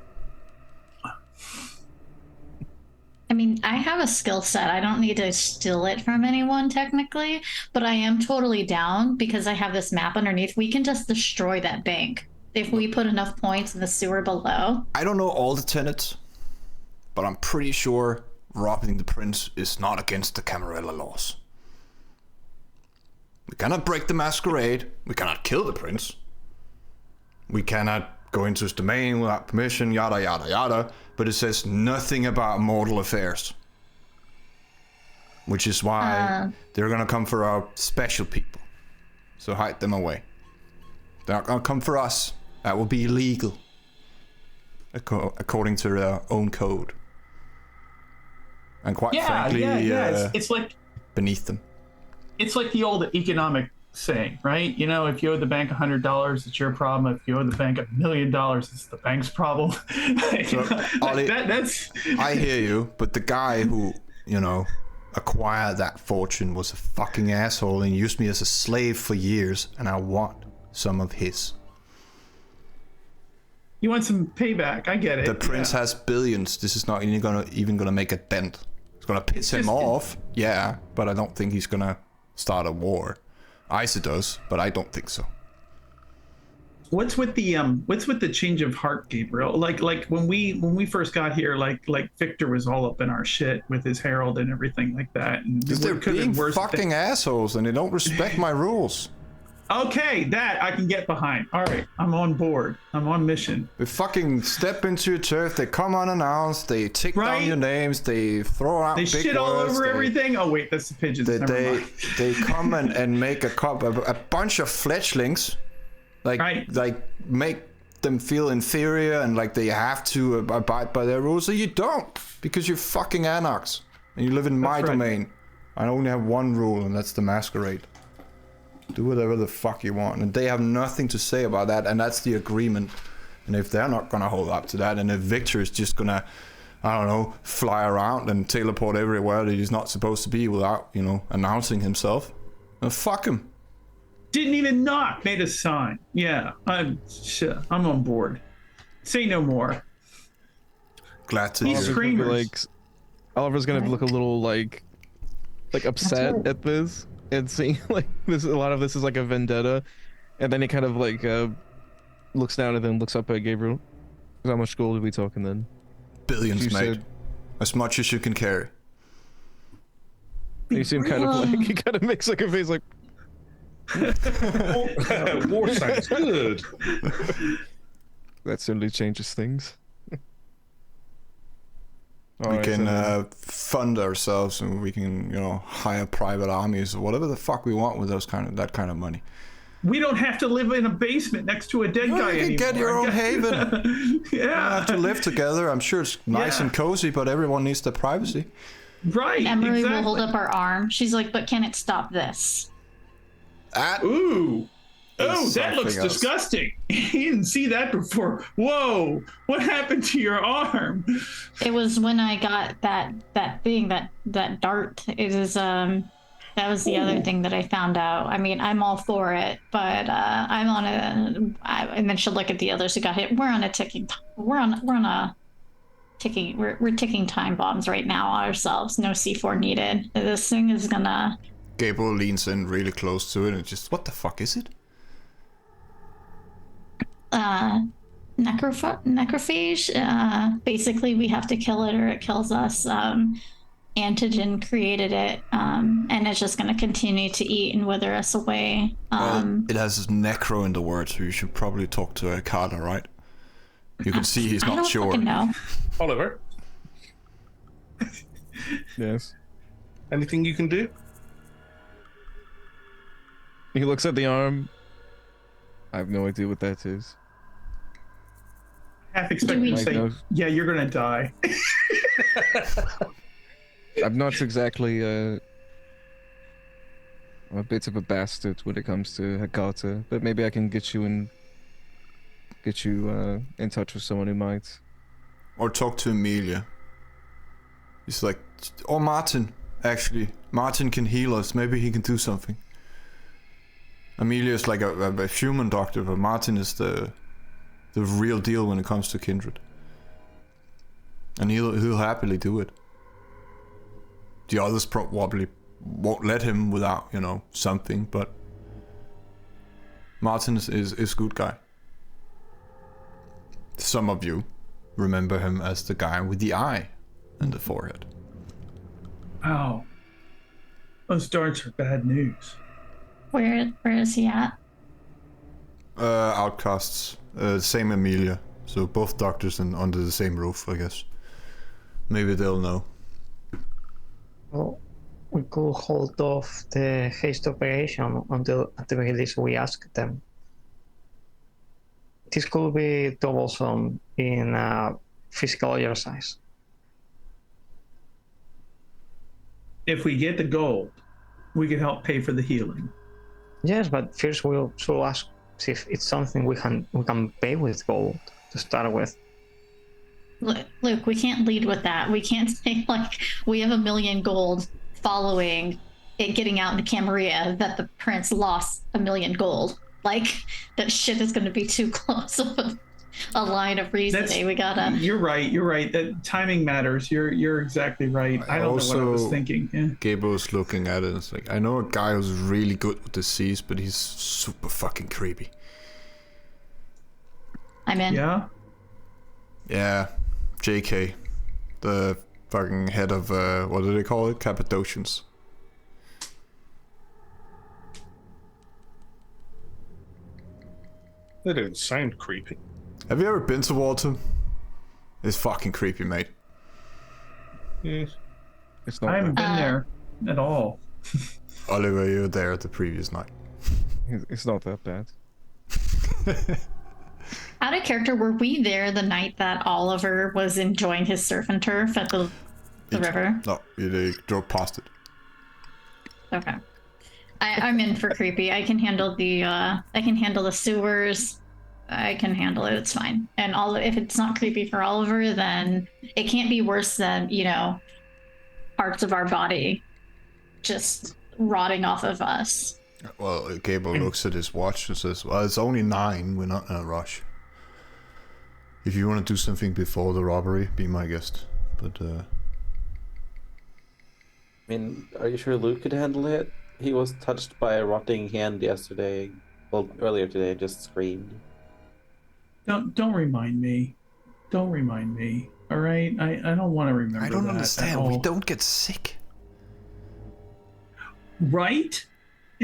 I mean, I have a skill set. I don't need to steal it from anyone, technically, but I am totally down because I have this map underneath. We can just destroy that bank if we put enough points in the sewer below. I don't know all the tenets, but I'm pretty sure robbing the prince is not against the Camarilla laws. We cannot break the Masquerade. We cannot kill the prince. We cannot go into his domain without permission, yada yada yada. But it says nothing about mortal affairs. Which is why they're gonna come for our special people. So hide them away. They're not gonna come for us. That will be illegal. According to their own code. And quite frankly, it's like beneath them. It's like the old economic saying, right? You know, if you owe the bank $100, it's your problem. If you owe the bank $1 million, it's the bank's problem. Ollie, that's. I hear you, but the guy who, acquired that fortune was a fucking asshole and used me as a slave for years, and I want some of his. You want some payback? I get it. The prince has billions. This is not even gonna make a dent. It's gonna piss him off, yeah, but I don't think he's gonna start a war. Isa does, but I don't think so. What's with the change of heart, Gabriel? Like when we first got here, like Victor was all up in our shit with his herald and everything like that. And they're being fucking assholes and they don't respect my rules. Okay, that I can get behind. All right, I'm on board. I'm on mission. They fucking step into your turf. They come unannounced. They take down your names. They throw out big words. They shit all over everything. Oh wait, that's the pigeons. They come and make a bunch of fledglings, like make them feel inferior and like they have to abide by their rules. So you don't, because you're fucking anarchs and you live in my domain. I only have one rule, and that's the Masquerade. Do whatever the fuck you want, and they have nothing to say about that, and that's the agreement. And if they're not gonna hold up to that, and if Victor is just gonna, I don't know, fly around and teleport everywhere that he's not supposed to be without, announcing himself, then fuck him. Didn't even knock, made a sign. Yeah, I'm on board. Say no more. Glad to hear. These screamers. Oliver's gonna look a little like upset at this. And seeing like this, a lot of this is like a vendetta, and then he kind of like looks down and then looks up at Gabriel. How much gold are we talking then? Billions, mate. As much as you can carry. You see him kind of like he kind of makes like a face like. War sounds good. That certainly changes things. We can fund ourselves, and we can, hire private armies or whatever the fuck we want with that kind of money. We don't have to live in a basement next to a dead guy You can anymore. get your own haven. Yeah. You don't have to live together. I'm sure it's nice and cozy, but everyone needs their privacy. Right. Emery exactly. will hold up her arm. She's like, but can it stop this? Ooh. Oh, that looks something else. disgusting. You didn't see that before. Whoa. What happened to your arm? It was when I got that thing, that dart. It is that was the other thing that I found out. I mean, I'm all for it, but I'm on and then she'll look at the others who got hit. We're on a ticking time bombs right now ourselves. No C4 needed. This thing is gonna. Gabriel leans in really close to it and just, what the fuck is it? Necrophage. Basically, we have to kill it or it kills us. Antigen created it, and it's just going to continue to eat and wither us away. It has necro in the word, so you should probably talk to Carter, right? You can see he's I not don't sure. fucking know. Oliver, Yes. anything you can do? He looks at the arm. I have no idea what that is. Half expecting to say, yeah, you're going to die. I'm not exactly a bit of a bastard when it comes to Hagata, but maybe I can get you in touch with someone who might. Or talk to Amelia. He's like, or Martin, actually. Martin can heal us. Maybe he can do something. Amelia is like a human doctor, but Martin is the real deal when it comes to kindred. And he'll happily do it. The others probably won't let him without, something, but Martin is a good guy. Some of you remember him as the guy with the eye and the forehead. Wow. Those darts are bad news. Where is he at? Outcasts. Same Amelia. So both doctors and under the same roof, I guess. Maybe they'll know. Well, we could hold off the haste operation until at the very least we ask them. This could be troublesome in physical exercise. If we get the gold, we can help pay for the healing. Yes, but first we'll ask if it's something we can pay with gold to start with. Luke, we can't lead with that. We can't say like we have 1 million gold following it getting out into Camarilla that the prince lost 1 million gold. Like that shit is going to be too close of a line of reasoning. We gotta. You're right. That timing matters. You're exactly right. I don't know what I was thinking. Yeah. Gabriel's looking at it. It's like, I know a guy who's really good with the seas, but he's super fucking creepy. I'm in. Yeah. Yeah, JK, the fucking head of what do they call it? Cappadocians. They don't sound creepy. Have you ever been to Walton? It's fucking creepy, mate. Yes. It's not. I haven't been there at all. Oliver, you were there the previous night. It's not that bad. Out of character, were we there the night that Oliver was enjoying his surf and turf at the river? No, they drove past it. Okay. I'm in for creepy. I can handle the sewers. I can handle it. It's fine. And if it's not creepy for Oliver, then it can't be worse than, parts of our body just rotting off of us. Well, Gabriel looks at his watch and says, well, it's only 9. We're not in a rush. If you want to do something before the robbery, be my guest. But, I mean, are you sure Luke could handle it? He was touched by a rotting hand yesterday. Well, earlier today, just screamed. Don't remind me. Don't remind me. All right? I don't want to remember. I don't that understand. at all. We don't get sick. Right?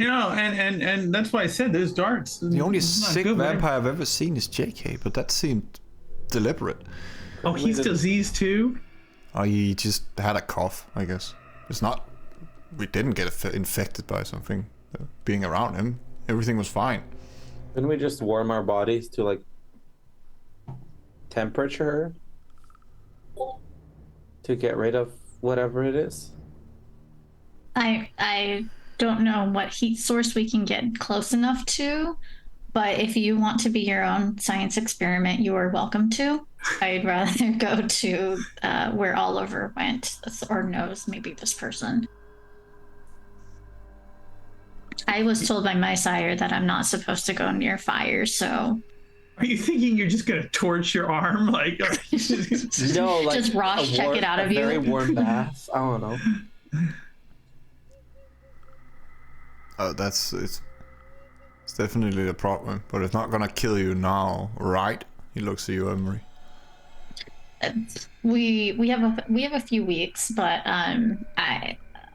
and that's why I said those darts. The only it's not sick good, man. vampire I've ever seen is JK, but that seemed deliberate. Oh, he's diseased too. Oh, he just had a cough, I guess. It's not. We didn't get infected by something. Being around him, everything was fine. Couldn't we just warm our bodies to like temperature to get rid of whatever it is? I don't know what heat source we can get close enough to, but if you want to be your own science experiment, you are welcome to. I'd rather go to where Oliver went, or knows maybe this person. I was told by my sire that I'm not supposed to go near fire, so... Are you thinking you're just gonna torch your arm, like? No, like just Ross check it out of you. A very warm bath. I don't know. It's definitely the problem, but it's not gonna kill you now, right? He looks at you, Emery. We have a few weeks, but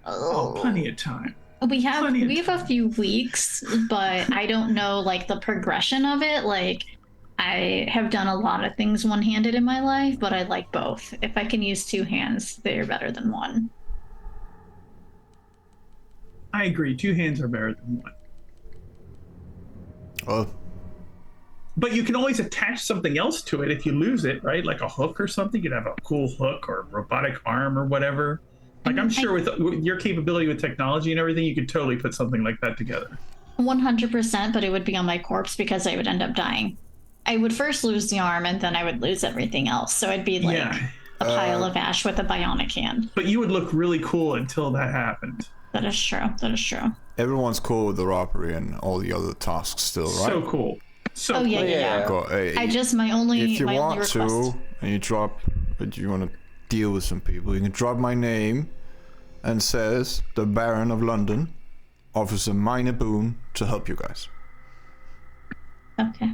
plenty of time. We have a few weeks, but I don't know like the progression of it. Like I have done a lot of things one-handed in my life, but I like both. If I can use two hands, they're better than one. I agree. Two hands are better than one. Well, but you can always attach something else to it if you lose it, right? Like a hook or something. You'd have a cool hook or a robotic arm or whatever. Like I'm sure with your capability with technology and everything, you could totally put something like that together. 100%, but it would be on my corpse because I would end up dying. I would first lose the arm and then I would lose everything else. So it'd be like a pile of ash with a bionic hand. But you would look really cool until that happened. That is true. That is true. everyone's cool with the robbery and all the other tasks still, right? So cool. So oh, yeah. Got I just, my only if you my want only to, request. and you drop, but you want to deal with some people, you can drop my name and says the Baron of London offers a minor boon to help you guys. Okay.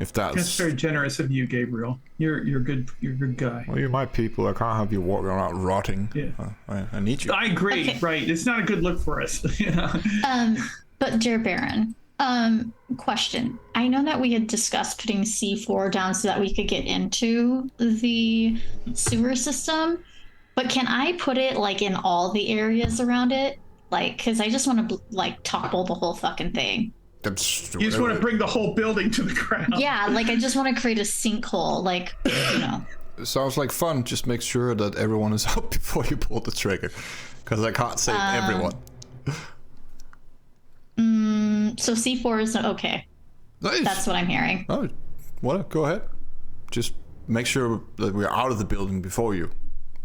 If that's very generous of you, Gabriel. You're good. You're a good guy. Well, you're my people. I can't have you walking around rotting. Yeah. I need you. I agree. Okay. Right. It's not a good look for us. Yeah. But dear Baron, question. I know that we had discussed putting C4 down so that we could get into the sewer system, but can I put it like in all the areas around it? Like, because I just want to like topple the whole fucking thing. You just want to bring the whole building to the ground. Yeah, like I just want to create a sinkhole, like, you know. It sounds like fun. Just make sure that everyone is out before you pull the trigger, because I can't save everyone. So C4 is okay. Nice. That's what I'm hearing. Oh, what? Go ahead. Just make sure that we're out of the building before you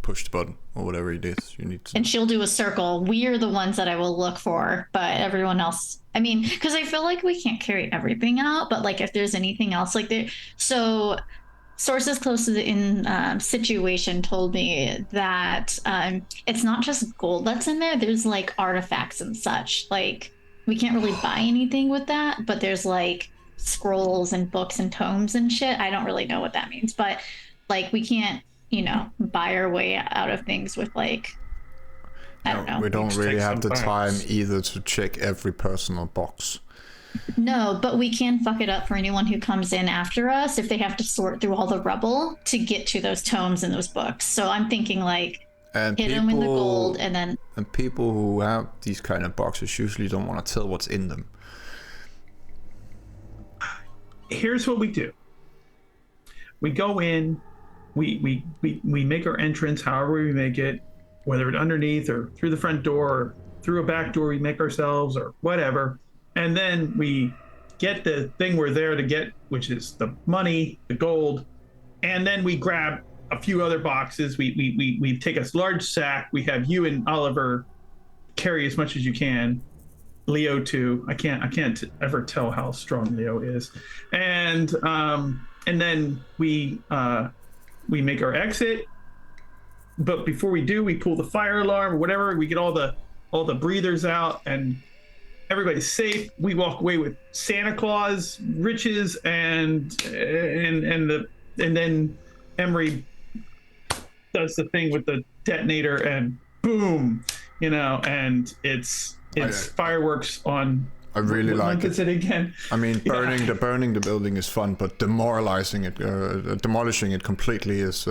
push the button or whatever it is you need to. And she'll do a circle. We are the ones that I will look for, but everyone else, I mean, because I feel like we can't carry everything out, but like if there's anything else like there. So sources close to the situation told me that it's not just gold that's in there. There's like artifacts and such. Like we can't really buy anything with that, but there's like scrolls and books and tomes and shit. I don't really know what that means, but like we can't, you know, buy our way out of things with like, I don't know. We don't Just really take have the some time bites. either to check every personal box. No, but we can fuck it up for anyone who comes in after us if they have to sort through all the rubble to get to those tomes and those books. So I'm thinking like And hit them in the gold and then And people who have these kind of boxes usually don't want to tell what's in them. Here's what we do. We go in, we make our entrance however we make it, whether it's underneath or through the front door or through a back door we make ourselves or whatever. And then we get the thing we're there to get, which is the money, the gold, and then we grab a few other boxes. We take a large sack. We have you and Oliver carry as much as you can. Leo too. I can't ever tell how strong Leo is. And then we make our exit. But before we do, we pull the fire alarm or whatever. We get all the breathers out and everybody's safe. We walk away with Santa Claus, riches, and then Emery does the thing with the detonator and boom, you know, and it's fireworks on. I really what like month is it again? I mean, burning the building is fun, but demolishing it completely is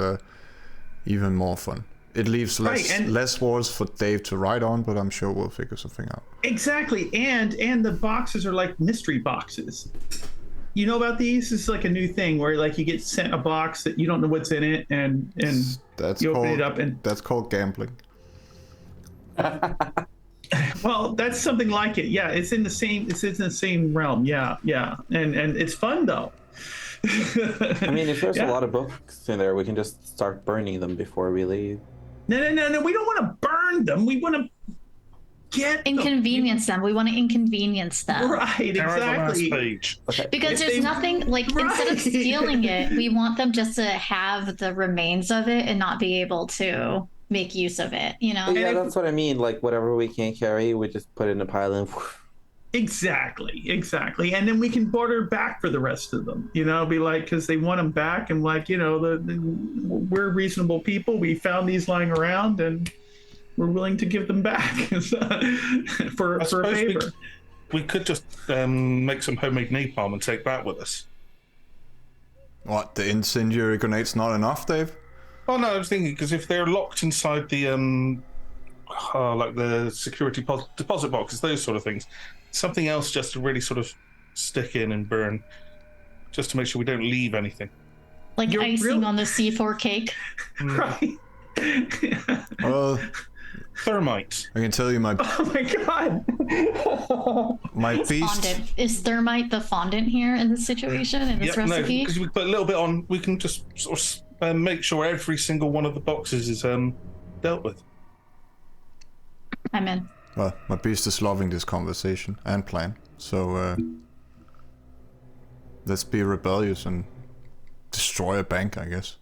even more fun. It leaves less walls for Dave to write on, but I'm sure we'll figure something out. Exactly, and the boxes are like mystery boxes. You know about these? This is like a new thing where like you get sent a box that you don't know what's in it, and you open it up and that's called gambling. Well, that's something like it. Yeah, it's in the same realm. Yeah, and it's fun though. I mean, if there's a lot of books in there, we can just start burning them before we leave. No. We don't want to burn them. We want to inconvenience them. We want to inconvenience them. Right, exactly. Page. Okay. Because there's nothing like instead of stealing it, we want them just to have the remains of it and not be able to make use of it. You know? Yeah, that's what I mean. Like whatever we can't carry, we just put it in a pile and. Exactly, and then we can barter back for the rest of them. You know, be like, because they want them back, and like, you know, we're reasonable people. We found these lying around, and we're willing to give them back for a favor. We could just make some homemade napalm and take that with us. What, the incendiary grenade's not enough, Dave? Oh no, I was thinking because if they're locked inside the like the security deposit boxes, those sort of things, something else just to really sort of stick in and burn, just to make sure we don't leave anything. Like icing on the C4 cake. Right. Well, Thermite. I can tell you my. Oh my god. My beast. Fondant. Is thermite the fondant here in this situation, in this recipe? No, because we put a little bit on. We can just sort of make sure every single one of the boxes is dealt with. I'm in. Well, my beast is loving this conversation and plan. So let's be rebellious and destroy a bank, I guess.